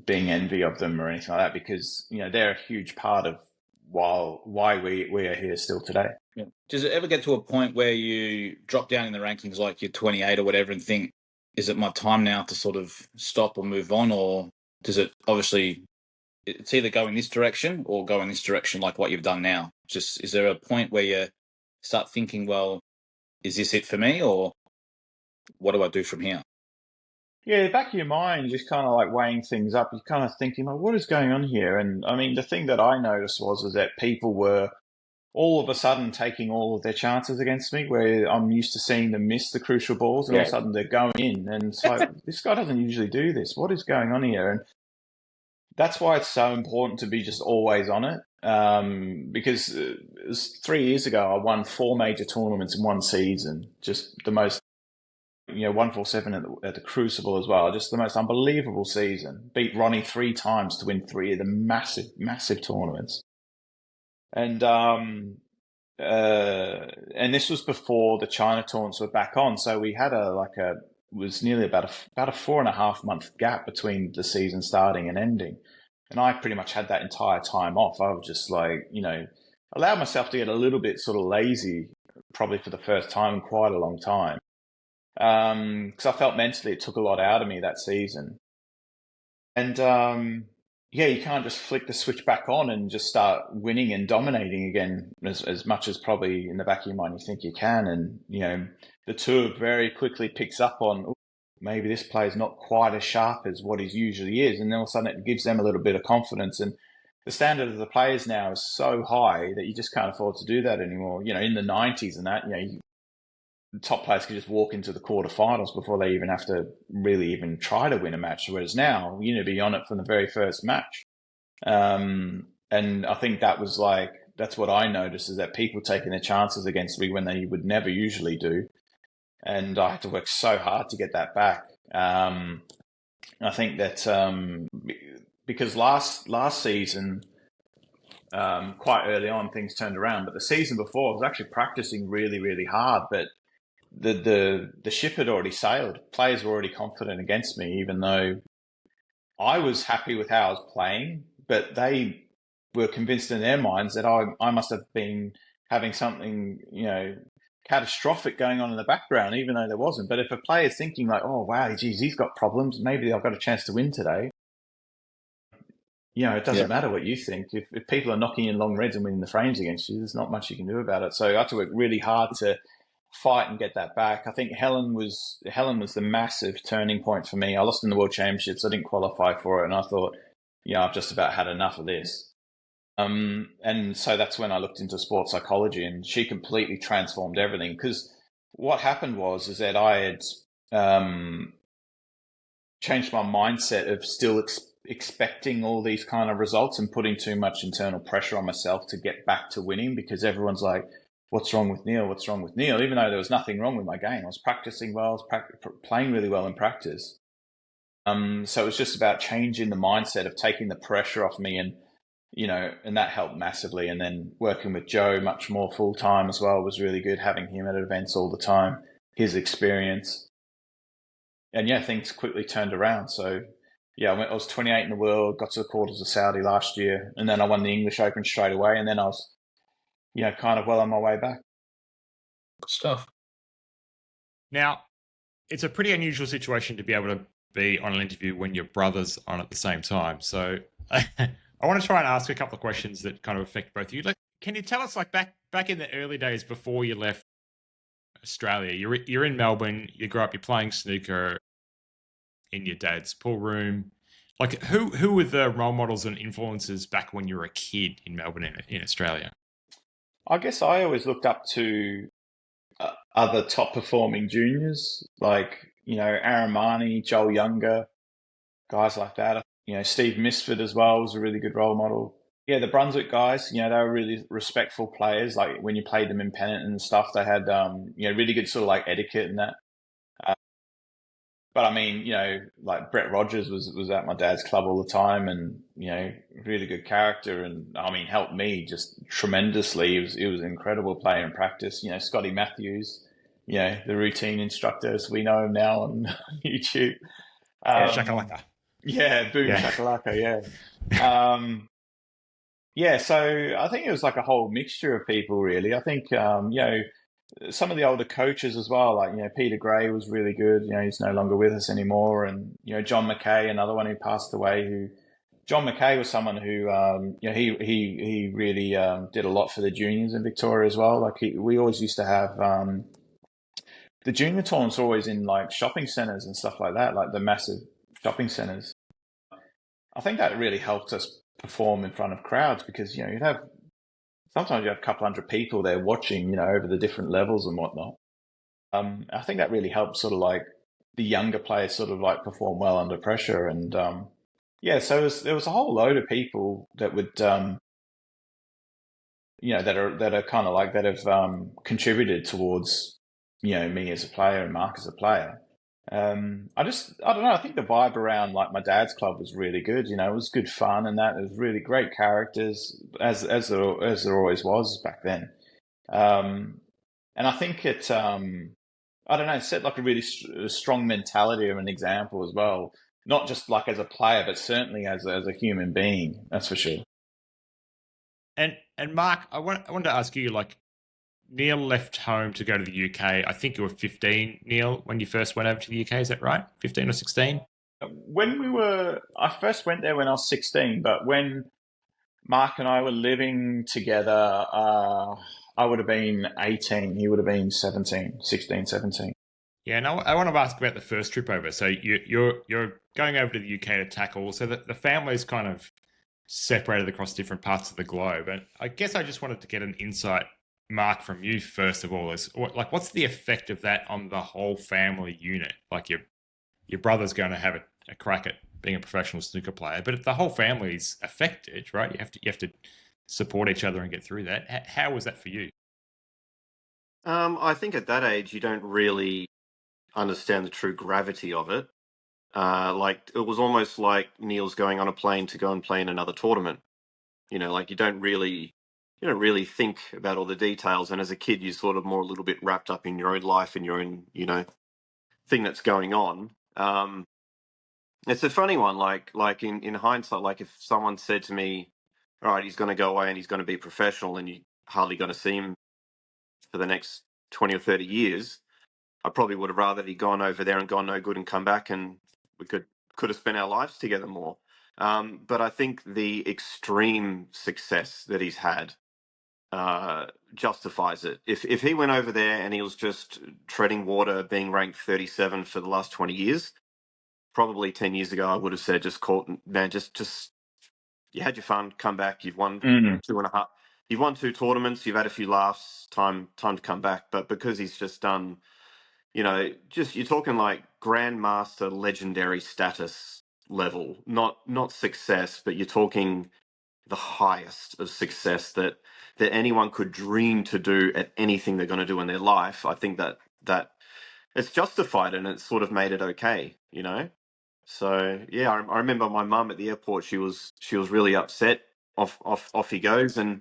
being envy of them or anything like that, because, they're a huge part of why we are here still today. Yeah. Does it ever get to a point where you drop down in the rankings, like you're 28 or whatever, and think, is it my time now to sort of stop or move on? Or does it obviously, it's either go in this direction or go in this direction like what you've done now? Just, is there a point where you start thinking, well, is this it for me, or what do I do from here? Yeah, the back of your mind, just kind of like weighing things up. You're kind of thinking, well, what is going on here? And I mean, the thing that I noticed was that people were all of a sudden taking all of their chances against me, where I'm used to seeing them miss the crucial balls, and all of a sudden they're going in. And it's like, this guy doesn't usually do this. What is going on here? And that's why it's so important to be just always on it. Because it was 3 years ago, I won 4 major tournaments in one season. Just the most, 147 at the Crucible as well. Just the most unbelievable season. Beat Ronnie 3 times to win 3 of the massive, massive tournaments. And this was before the China tournaments were back on. So we had was nearly about a 4.5 month gap between the season starting and ending. And I pretty much had that entire time off. I was just like, allowed myself to get a little bit sort of lazy, probably for the first time in quite a long time. Because I felt mentally it took a lot out of me that season. And yeah, you can't just flick the switch back on and just start winning and dominating again as much as probably in the back of your mind you think you can. And, the tour very quickly picks up on, "Ooh, maybe this player's not quite as sharp as what he usually is." And then all of a sudden it gives them a little bit of confidence. And the standard of the players now is so high that you just can't afford to do that anymore. In the 90s and that, the top players could just walk into the quarterfinals before they even have to really even try to win a match. Whereas now, you need to be on it from the very first match. And I think that's what I noticed, is that people taking their chances against me when they would never usually do. And I had to work so hard to get that back. I think that because last season, quite early on, things turned around. But the season before, I was actually practicing really, really hard. But the ship had already sailed. Players were already confident against me, even though I was happy with how I was playing. But they were convinced in their minds that I must have been having something, catastrophic going on in the background, even though there wasn't. But if a player's thinking like, "Oh, wow, geez, he's got problems, maybe I've got a chance to win today," it doesn't matter what you think. If people are knocking in long reds and winning the frames against you, there's not much you can do about it. So I had to work really hard to fight and get that back. I think Helen was the massive turning point for me. I lost in the World Championships. I didn't qualify for it, and I thought, I've just about had enough of this. And so that's when I looked into sports psychology, and she completely transformed everything. Because what happened is that I had changed my mindset of still expecting all these kind of results and putting too much internal pressure on myself to get back to winning, because everyone's like, "What's wrong with Neil? What's wrong with Neil?" Even though there was nothing wrong with my game. I was practicing well, I was playing really well in practice. So it was just about changing the mindset of taking the pressure off me, and and that helped massively. And then working with Joe much more full time as well was really good, having him at events all the time, his experience. And things quickly turned around. So I was 28 in the world, got to the quarters of Saudi last year, and then I won the English Open straight away. And then I was, kind of well on my way back. Good stuff. Now, it's a pretty unusual situation to be able to be on an interview when your brother's on at the same time. So I want to try and ask a couple of questions that kind of affect both of you. Like, can you tell us, like, back in the early days before you left Australia, you're in Melbourne, you grew up, you're playing snooker in your dad's pool room. Like, who were the role models and influences back when you were a kid in Melbourne in Australia? I guess I always looked up to other top performing juniors, like, Aaron Marnie, Joel Younger, guys like that. Steve Misford as well was a really good role model. Yeah, the Brunswick guys, they were really respectful players. Like, when you played them in pennant and stuff, they had, really good sort of like etiquette and that. But I mean, like Brett Rogers was at my dad's club all the time, and, really good character, and I mean, helped me just tremendously. He was an incredible player in practice. Scotty Matthews, the routine instructor, as we know him now on YouTube. Shakalaka. Yeah, boom, shakalaka, yeah. So I think it was like a whole mixture of people, really. I think, some of the older coaches as well, like, Peter Gray was really good. He's no longer with us anymore. And, John McKay, another one who passed away, John McKay was someone who, he really did a lot for the juniors in Victoria as well. Like, we always used to have the junior tournaments always in like shopping centres and stuff like that, like the massive shopping centres. I think that really helped us perform in front of crowds, because, sometimes you have a couple hundred people there watching, over the different levels and whatnot. I think that really helped sort of like the younger players sort of like perform well under pressure. And so there was a whole load of people that would, that are kind of like, that have contributed towards, me as a player and Marc as a player. I don't know. I think the vibe around like my dad's club was really good. It was good fun, and that it was really great characters, as there always was back then. And I think it, I don't know, it set like a really strong mentality of an example as well. not just like as a player, but certainly as a human being. That's for sure. And Marc, I wanted to ask you, like, Neil left home to go to the UK. I think you were 15, Neil, when you first went over to the UK. Is that right? 15 or 16? I first went there when I was 16, but when Marc and I were living together, I would have been 18. He would have been 17, 16, 17. Yeah, and I want to ask about the first trip over. So you're going over to the UK to tackle. So the family's kind of separated across different parts of the globe. And I guess I just wanted to get an insight, Marc, from you first of all. What's the effect of that on the whole family unit? Like your brother's going to have a crack at being a professional snooker player, but if the whole family's affected, right? You have to support each other and get through that. How was that for you? I think at that age, you don't really understand the true gravity of it. Like, it was almost like Neil's going on a plane to go and play in another tournament. Like, you don't really think about all the details. And as a kid, you're sort of more a little bit wrapped up in your own life and your own, thing that's going on. It's a funny one. Like in hindsight, like if someone said to me, all right, he's going to go away and he's going to be professional and you're hardly going to see him for the next 20 or 30 years, I probably would have rather he'd gone over there and gone no good and come back and we could have spent our lives together more. But I think the extreme success that he's had justifies it. If he went over there and he was just treading water, being ranked 37 for the last 20 years, probably 10 years ago, I would have said, just you had your fun, come back. You've won 2.5. You've won 2 tournaments. You've had a few laughs. Time to come back. But because he's just done, you're talking like grandmaster legendary status level, not success, but you're talking the highest of success that anyone could dream to do at anything they're going to do in their life. I think that it's justified and it's sort of made it okay, So yeah, I remember my mum at the airport. She was really upset. Off he goes, and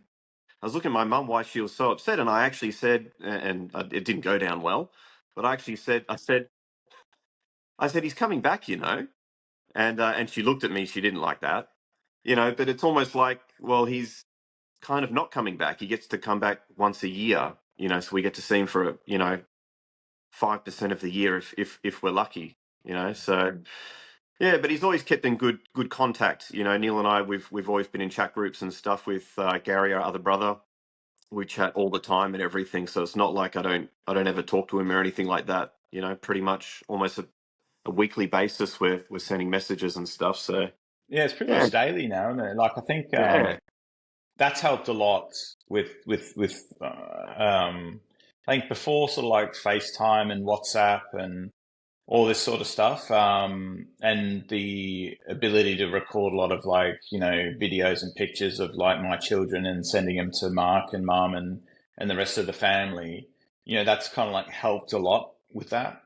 I was looking at my mum why she was so upset, and I actually said, and it didn't go down well, but I actually said, I said he's coming back, and she looked at me. She didn't like that, But it's almost like, well, he's kind of not coming back. He gets to come back once a year, So we get to see him for 5% of the year if we're lucky, So. Yeah, but he's always kept in good contact. Neil and I, we've always been in chat groups and stuff with Gary, our other brother. We chat all the time and everything, so it's not like I don't ever talk to him or anything like that. Pretty much almost a weekly basis we're sending messages and stuff. So yeah, it's pretty much daily now, isn't it? Like I think that's helped a lot with I think before sort of like FaceTime and WhatsApp and all this sort of stuff, and the ability to record a lot of like, videos and pictures of like my children and sending them to Marc and Mum and the rest of the family, that's kind of like helped a lot with that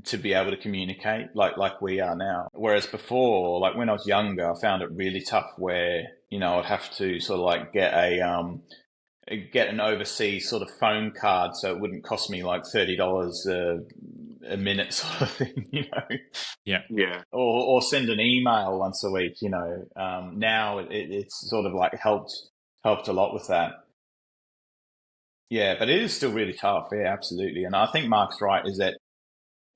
to be able to communicate like we are now. Whereas before, like when I was younger, I found it really tough where, I'd have to sort of like get an overseas sort of phone card so it wouldn't cost me like $30 a minute sort of thing, Yeah. or send an email once a week, now it's sort of like helped a lot with that. Yeah, but it is still really tough. Yeah, absolutely. And I think Marc's right, is that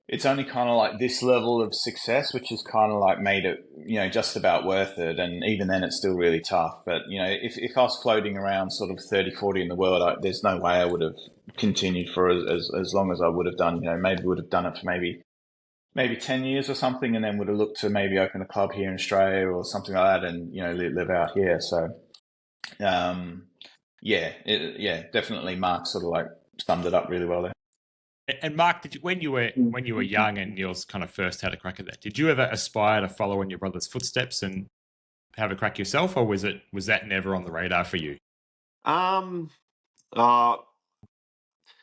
it's only kind of like this level of success, which has kind of like made it, just about worth it. And even then it's still really tough. But, if I was floating around sort of 30, 40 in the world, there's no way I would have continued for as long as I would have done. Maybe would have done it for maybe 10 years or something, and then would have looked to maybe open a club here in Australia or something like that and, live out here. So, definitely Marc sort of like summed it up really well there. And Marc, when you were young and Neil's kind of first had a crack at that, did you ever aspire to follow in your brother's footsteps and have a crack yourself, or was that never on the radar for you?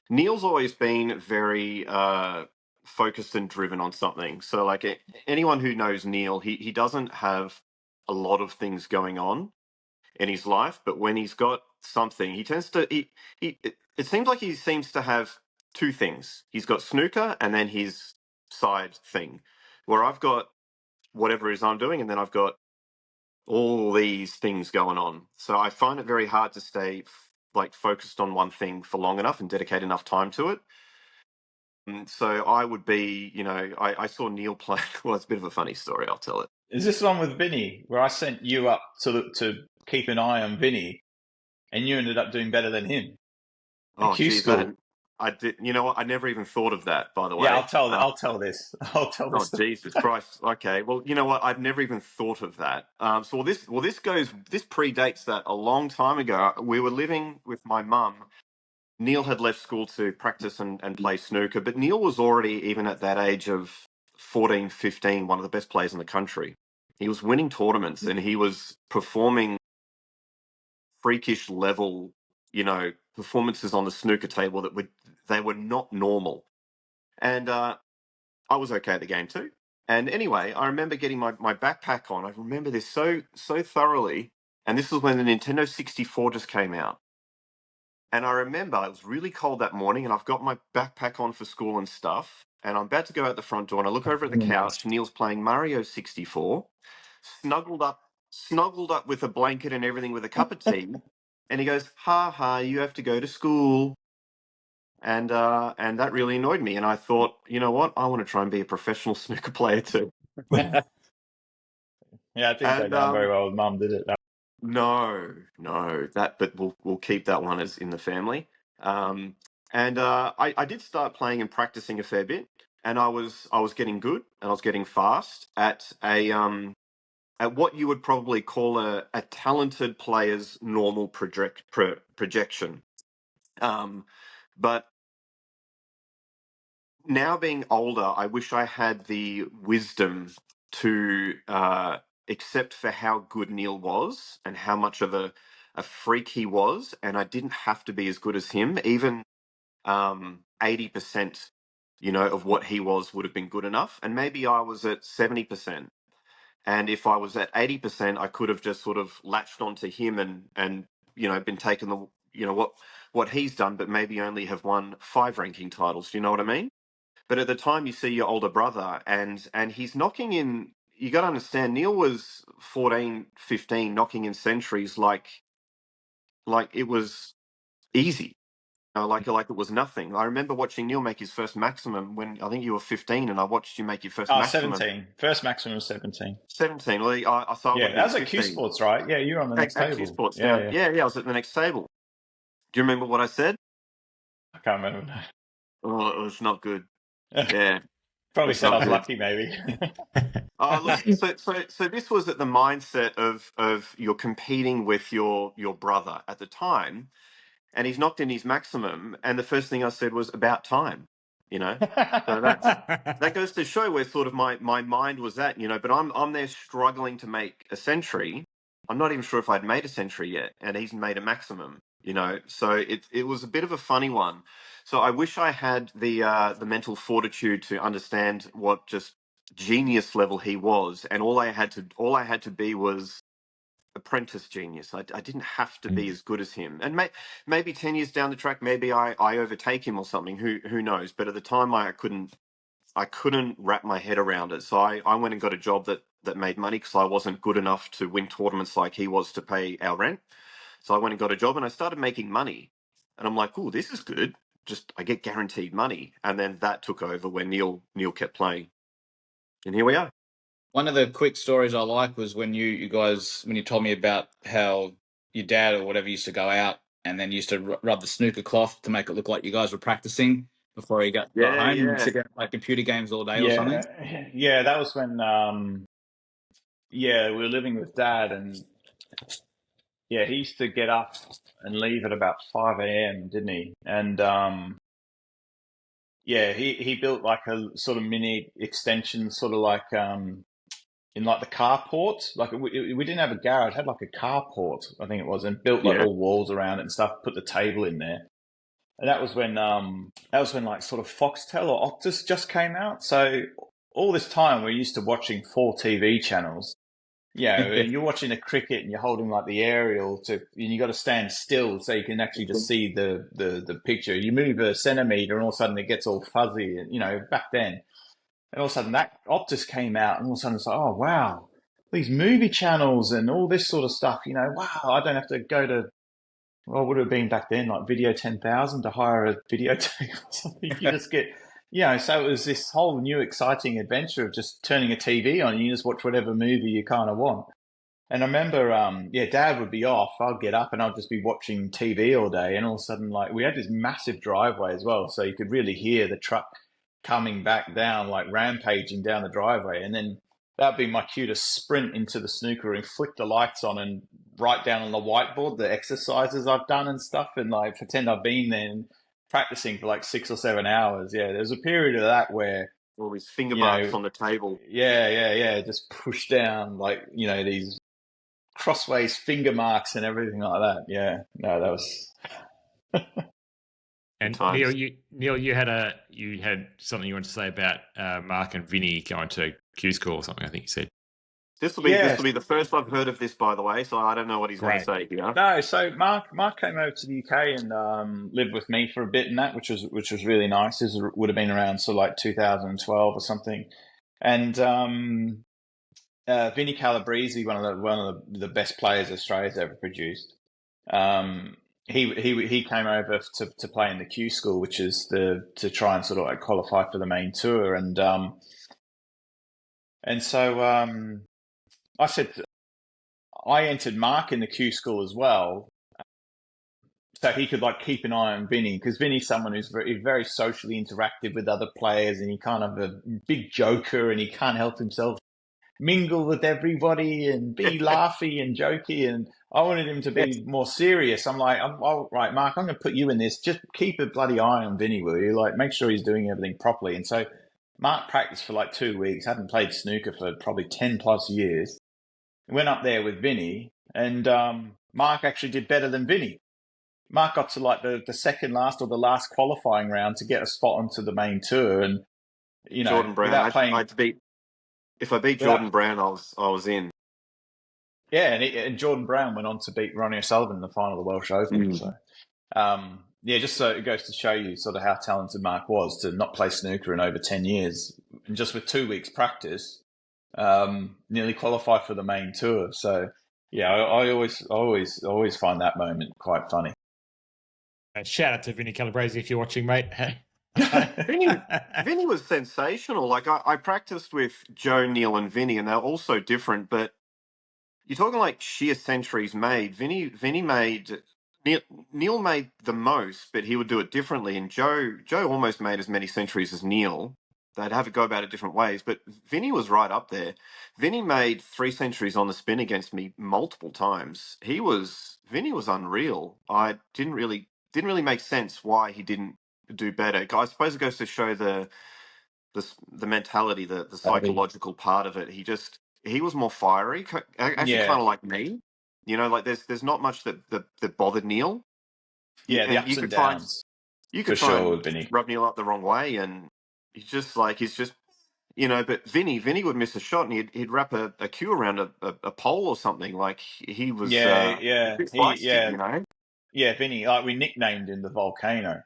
Neil's always been very focused and driven on something. So like anyone who knows Neil, he doesn't have a lot of things going on in his life, but when he's got something, he tends to it seems like he seems to have 2 things. He's got snooker and then his side thing. Where I've got whatever it is I'm doing, and then I've got all these things going on. So I find it very hard to stay focused on one thing for long enough and dedicate enough time to it. So I would be, I saw Neil play. Well, it's a bit of a funny story. I'll tell it. Is this the one with Vinny where I sent you up to keep an eye on Vinny, and you ended up doing better than him? Oh, Q geez, school. I did. You know what? I never even thought of that. By the way. Yeah, I'll tell this. I'll tell Oh, this. Jesus Christ. Okay. Well, you know what? I've never even thought of that. This predates that a long time ago. We were living with my mum. Neil had left school to practice and play snooker, but Neil was already, even at that age of 14, 15, one of the best players in the country. He was winning tournaments and he was performing freakish level, performances on the snooker table they were not normal. And I was okay at the game too. And anyway, I remember getting my backpack on. I remember this so thoroughly. And this was when the Nintendo 64 just came out. And I remember it was really cold that morning, and I've got my backpack on for school and stuff. And I'm about to go out the front door, and I look over at the couch. Neil's playing Mario 64, snuggled up with a blanket and everything with a cup of tea. And he goes, "Ha ha, you have to go to school." And that really annoyed me. And I thought, you know what? I want to try and be a professional snooker player too. Yeah, I didn't go down very well with Mum, did it? No, but we'll keep that one as in the family. I did start playing and practicing a fair bit, and I was getting good, and I was getting fast at at what you would probably call a talented player's normal projection. But now being older, I wish I had the wisdom to accept for how good Neil was and how much of a freak he was, and I didn't have to be as good as him. Even 80%, of what he was would have been good enough, and maybe I was at 70%. And if I was at 80%, I could have just sort of latched onto him and been taken what he's done, but maybe only have won 5 ranking titles. Do you know what I mean? But at the time, you see your older brother, and he's knocking in. You got to understand, Neil was 14, 15, knocking in centuries like it was easy, like it was nothing. I remember watching Neil make his first maximum when I think you were 15, and I watched you make your first maximum. 17. First maximum was 17. 17. Well, I saw. Yeah, that was at Q Sports, right? Yeah, you were on the next table. Q Sports. Yeah. I was at the next table. Do you remember what I said? I can't remember. Oh, it was not good. Yeah. Probably said I was lucky, maybe. Look, so this was at the mindset of you're competing with your brother at the time, and he's knocked in his maximum, and the first thing I said was about time, So that goes to show where sort of my mind was at, But I'm there struggling to make a century. I'm not even sure if I'd made a century yet, and he's made a maximum, So it was a bit of a funny one. So I wish I had the mental fortitude to understand what just genius level he was, and all I had to be was apprentice genius. I didn't have to be as good as him. And maybe 10 years down the track, maybe I overtake him or something. Who knows? But at the time, I couldn't wrap my head around it. So I went and got a job that made money because I wasn't good enough to win tournaments like he was to pay our rent. So I went and got a job, and I started making money. And I'm like, oh, this is good. Just I get guaranteed money. And then that took over when Neil kept playing. And here we are. One of the quick stories I like was when you guys, when you told me about how your dad or whatever used to go out and then used to rub the snooker cloth to make it look like you guys were practicing before he got home and sit down and play computer games all day or something. Yeah, that was when, we were living with Dad, and he used to get up and leave at about 5 a.m., didn't he? And he built like a sort of mini extension, sort of like in like the carport. Like we didn't have a garage, it had like a carport, I think it was, and built like all walls around it and stuff. Put the table in there, and that was when like sort of Foxtel or Optus just came out. So all this time we're used to watching 4 TV channels. You're watching the cricket and you're holding like the aerial and you got to stand still so you can actually just see the picture. You move a centimeter and all of a sudden it gets all fuzzy. And back then. And all of a sudden that Optus came out, and all of a sudden it's like, oh, wow, these movie channels and all this sort of stuff, wow, I don't have to go to, well, what would it have been back then, like Video 10,000 to hire a videotape or something. You just get, so it was this whole new exciting adventure of just turning a TV on and you just watch whatever movie you kind of want. And I remember, Dad would be off. I'd get up and I'd just be watching TV all day. And all of a sudden, like, we had this massive driveway as well. So you could really hear the truck coming back down, like rampaging down the driveway. And then that'd be my cue to sprint into the snooker and flick the lights on and write down on the whiteboard the exercises I've done and stuff. And like pretend I've been there and practicing for like 6 or 7 hours. Yeah, there's a period of that where all these finger marks on the table. Yeah. Just push down like, these crossways finger marks and everything like that. Yeah, no, that was. And Neil, you had something you wanted to say about Mark and Vinny going to Q School or something. I think you said. This will be the first I've heard of this, by the way. So I don't know what he's going to say here. No, so Mark came over to the UK and lived with me for a bit, and that which was really nice. This would have been around sort of like 2012 or something, and Vinny Calabrese, one of the best players Australia's ever produced. He came over to play in the Q School, which is to try and sort of like qualify for the main tour, and so I said I entered Mark in the Q School as well, so he could like keep an eye on Vinny, because Vinny's someone who's very socially interactive with other players, and he kind of a big joker, and he can't help himself. Mingle with everybody and be laughy and jokey, and I wanted him to be more serious. I'm like, all right, Mark, I'm going to put you in this. Just keep a bloody eye on Vinny, will you? Like, make sure he's doing everything properly. And so Mark practiced for like 2 weeks. Hadn't played snooker for probably 10 plus years. Went up there with Vinny, and Mark actually did better than Vinny. Mark got to like the second last or the last qualifying round to get a spot onto the main tour, and Jordan Brown, if I beat Jordan Brown, I was in. Yeah, and Jordan Brown went on to beat Ronnie O'Sullivan in the final of the Welsh Open. So, just so it goes to show you sort of how talented Mark was to not play snooker in over 10 years, and just with 2 weeks practice, nearly qualify for the main tour. So, yeah, I always find that moment quite funny. Shout out to Vinny Calabrese if you're watching, mate. Vinny was sensational. Like I practiced with Joe, Neil, and Vinny, and they're all so different. But you're talking like sheer centuries made. Vinny made Neil made the most, but he would do it differently. And Joe almost made as many centuries as Neil. They'd have to go about it different ways. But Vinny was right up there. Vinny made 3 centuries on the spin against me multiple times. Vinny was unreal. I didn't really make sense why he didn't do better. I suppose it goes to show the mentality, the psychological part of it. He was more fiery, actually kind of like me. Like there's not much that bothered Neil. Yeah, the ups and downs. You could try and rub Neil up the wrong way, and he's just. But Vinny would miss a shot, and he'd wrap a cue around a pole or something. Like he was. Feisty, Yeah, Vinny. Like we nicknamed him the volcano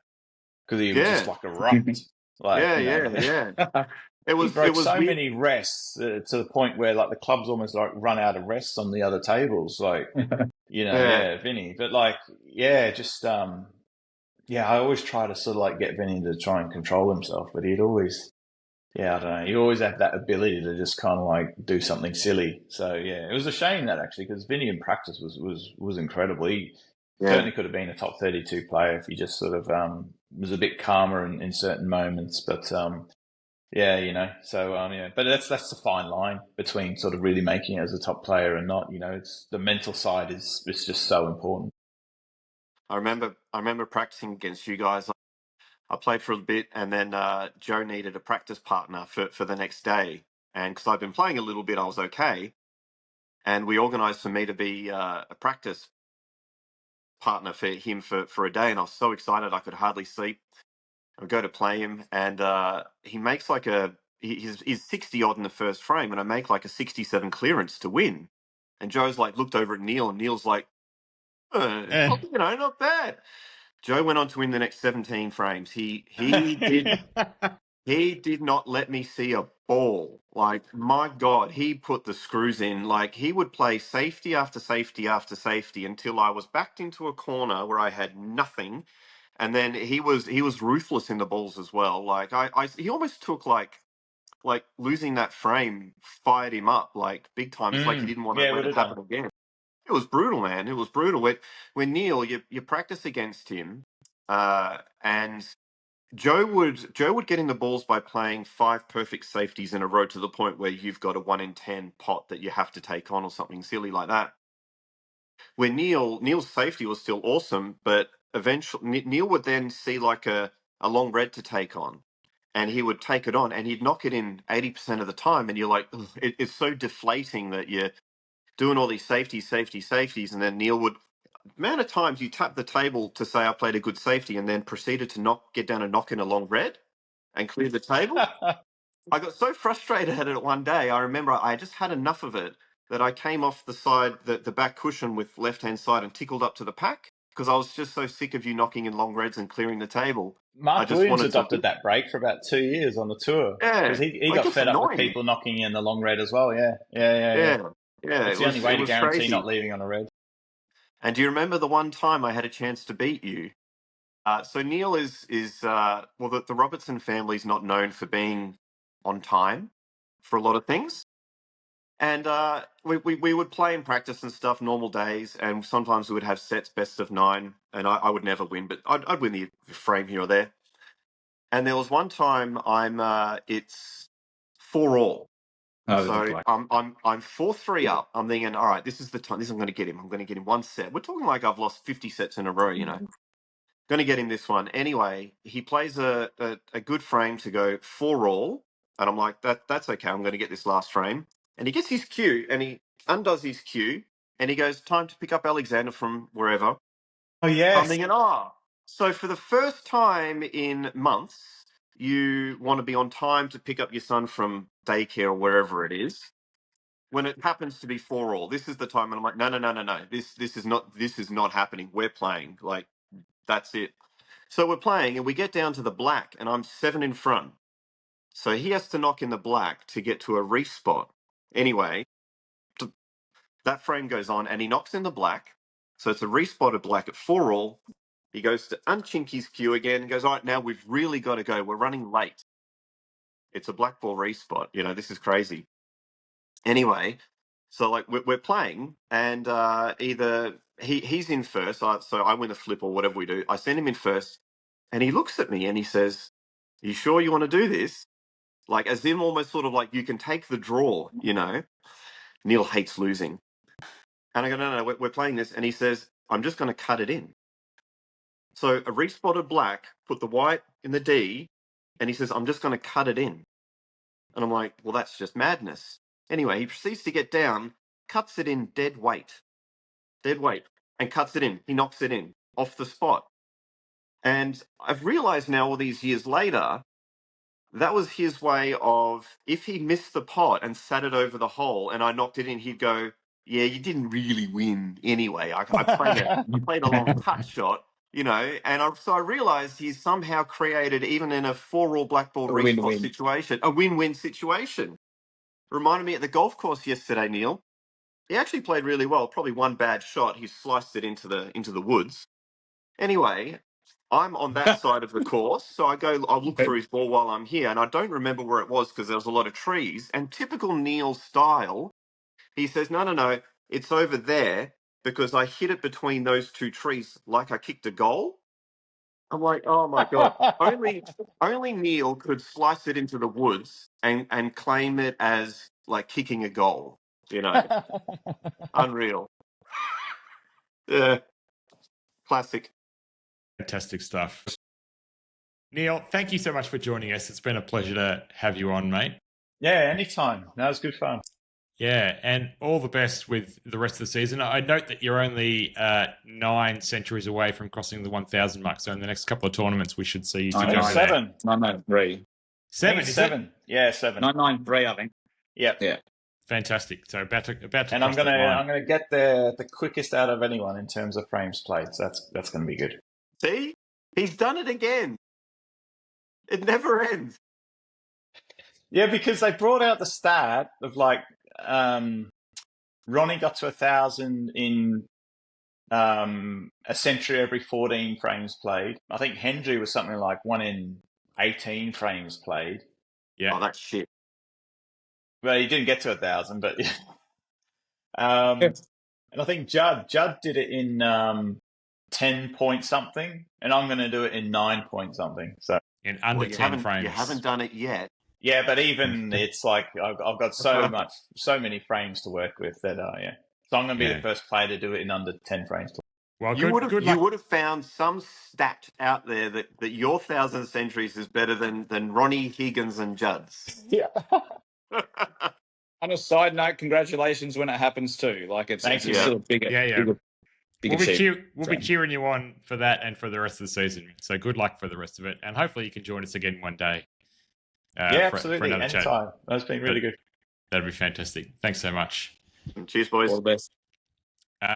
because he was just like erupt. Yeah. It was so many rests to the point where like the clubs almost like run out of rests on the other tables. Like Vinny. But like I always try to sort of like get Vinny to try and control himself, but he'd always. Yeah, I don't know. He always had that ability to just kind of like do something silly. So yeah, it was a shame that actually, because Vinny in practice was incredible. He certainly could have been a top 32 player if he just sort of was a bit calmer in certain moments. But So but that's the fine line between sort of really making it as a top player and not. It's the mental side is just so important. I remember practicing against you guys. I played for a bit, and then Joe needed a practice partner for the next day. And because I'd been playing a little bit, I was okay. And we organised for me to be a practice partner for him for a day. And I was so excited I could hardly sleep. I go to play him, and he makes like he's 60 odd in the first frame, and I make like a 67 clearance to win. And Joe's like looked over at Neil, and Neil's like, not bad. Joe went on to win the next 17 frames. He did not let me see a ball. Like, my God, he put the screws in. Like, he would play safety after safety after safety until I was backed into a corner where I had nothing. And then he was ruthless in the balls as well. Like, he almost took like losing that frame fired him up like big time. It's like he didn't want to Yeah, let would it have done. happen again. It was brutal, man. It was brutal. When Neil, you practice against him, and Joe would get in the balls by playing 5 perfect safeties in a row to the point where you've got a 1 in 10 pot that you have to take on or something silly like that. Where Neil's safety was still awesome, but eventually Neil would then see like a long red to take on, and he would take it on and he'd knock it in 80% of the time, and you're like, "Ugh," it's so deflating that you're doing all these safeties, and then Neil would, amount of times you tap the table to say I played a good safety and then proceeded to get down and knock in a long red and clear the table. I got so frustrated at it one day. I remember I just had enough of it that I came off the side, the back cushion with left hand side and tickled up to the pack because I was just so sick of you knocking in long reds and clearing the table. I Mark just Williams wanted to, adopted that break for about 2 years on the tour because yeah, he like got it's fed up with annoying. people knocking in the long red as well. Yeah. Yeah. It's It the only way to was guarantee crazy. not leaving on a red. And do you remember the one time I had a chance to beat you? So Neil is well, the Robertson family is not known for being on time for a lot of things, and we would play and practice and stuff normal days, and sometimes we would have sets best of 9, and I would never win, but I'd win the frame here or there. And there was one time it's 4-all. Oh, So I'm 4-3 up. I'm thinking, all right, this is the time. This I'm going to get him. I'm going to get him one set. We're talking like I've lost 50 sets in a row, you know. Going to get him this one anyway. He plays a good frame to go 4-all, and I'm like, that's okay. I'm going to get this last frame, and he gets his cue, and he undoes his cue, and he goes, time to pick up Alexander from wherever. Oh I'm yes. thinking, so for the first time in months, you want to be on time to pick up your son from daycare or wherever it is. When it happens to be 4-all, this is the time, and I'm like, no. This is not happening. We're playing. Like, that's it. So we're playing, and we get down to the black, and I'm 7 in front. So he has to knock in the black to get to a reef spot. Anyway, that frame goes on, and he knocks in the black. So it's a reef spot of black at 4-all. He goes to unchink his cue again and goes, all right, now we've really got to go. We're running late. It's a black ball reef spot. You know, this is crazy. Anyway, so like we're playing, and either he's in first, so I win the flip or whatever we do. I send him in first, and he looks at me and he says, "Are you sure you want to do this?" Like, as in almost sort of like, you can take the draw, you know. Neil hates losing, and I go, no, we're playing this, and he says, "I'm just going to cut it in." So a re-spotted black, put the white in the D, and he says, "I'm just going to cut it in." And I'm like, well, that's just madness. Anyway, he proceeds to get down, cuts it in dead weight, and cuts it in. He knocks it in off the spot. And I've realized now, all these years later, that was his way of, if he missed the pot and sat it over the hole and I knocked it in, he'd go, yeah, you didn't really win anyway. I played a long cut shot, you know, and so I realized he's somehow created, even in a 4-all black ball A respot win-win. situation, a win-win situation. Reminded me at the golf course yesterday, Neil. He actually played really well. Probably one bad shot, he sliced it into the woods. Anyway, I'm on that side of the course, so I look through his ball while I'm here, and I don't remember where it was because there was a lot of trees. And typical Neil style, he says, no, it's over there because I hit it between those 2 trees like I kicked a goal. I'm like, oh my God. Only Neil could slice it into the woods and claim it as like kicking a goal, you know. Unreal. Yeah. Classic. Fantastic stuff. Neil, thank you so much for joining us. It's been a pleasure to have you on, mate. Yeah, anytime. That was good fun. Yeah, and all the best with the rest of the season. I note that you're only 9 centuries away from crossing the 1,000 mark. So in the next couple of tournaments, we should see you I together. think 7. 993. 7, It's is 7. it? Yeah, 7. 993, I think. Yep. Yeah. Fantastic. So about to And I'm cross that line. gonna get the quickest out of anyone in terms of frames played. So that's gonna be good. See? He's done it again. It never ends. Yeah, because they brought out the stat of like Ronnie got to 1,000 in a century every 14 frames played. I think Hendry was something like 1 in 18 frames played. Yeah. Oh, that's shit. Well, he didn't get to 1,000, but Yes. and I think Judd did it in 10 point something, and I'm going to do it in 9 point something. So In under 10 frames. You haven't done it yet. yeah, but even it's like I've got so many frames to work with that yeah. So I'm going to be the first player to do it in under 10 frames. Well, You would good have found some stat out there that your 1,000 centuries is better than Ronnie, Higgins, and Judd's. Yeah. On a side note, congratulations when it happens too. Like it's Thank you. still a bigger, bigger we'll be cheering you on for that and for the rest of the season. So good luck for the rest of it, and hopefully you can join us again one day. Yeah, absolutely. For another Anytime. chat. That's been really good. That'd be fantastic. Thanks so much. Cheers, boys. All the best.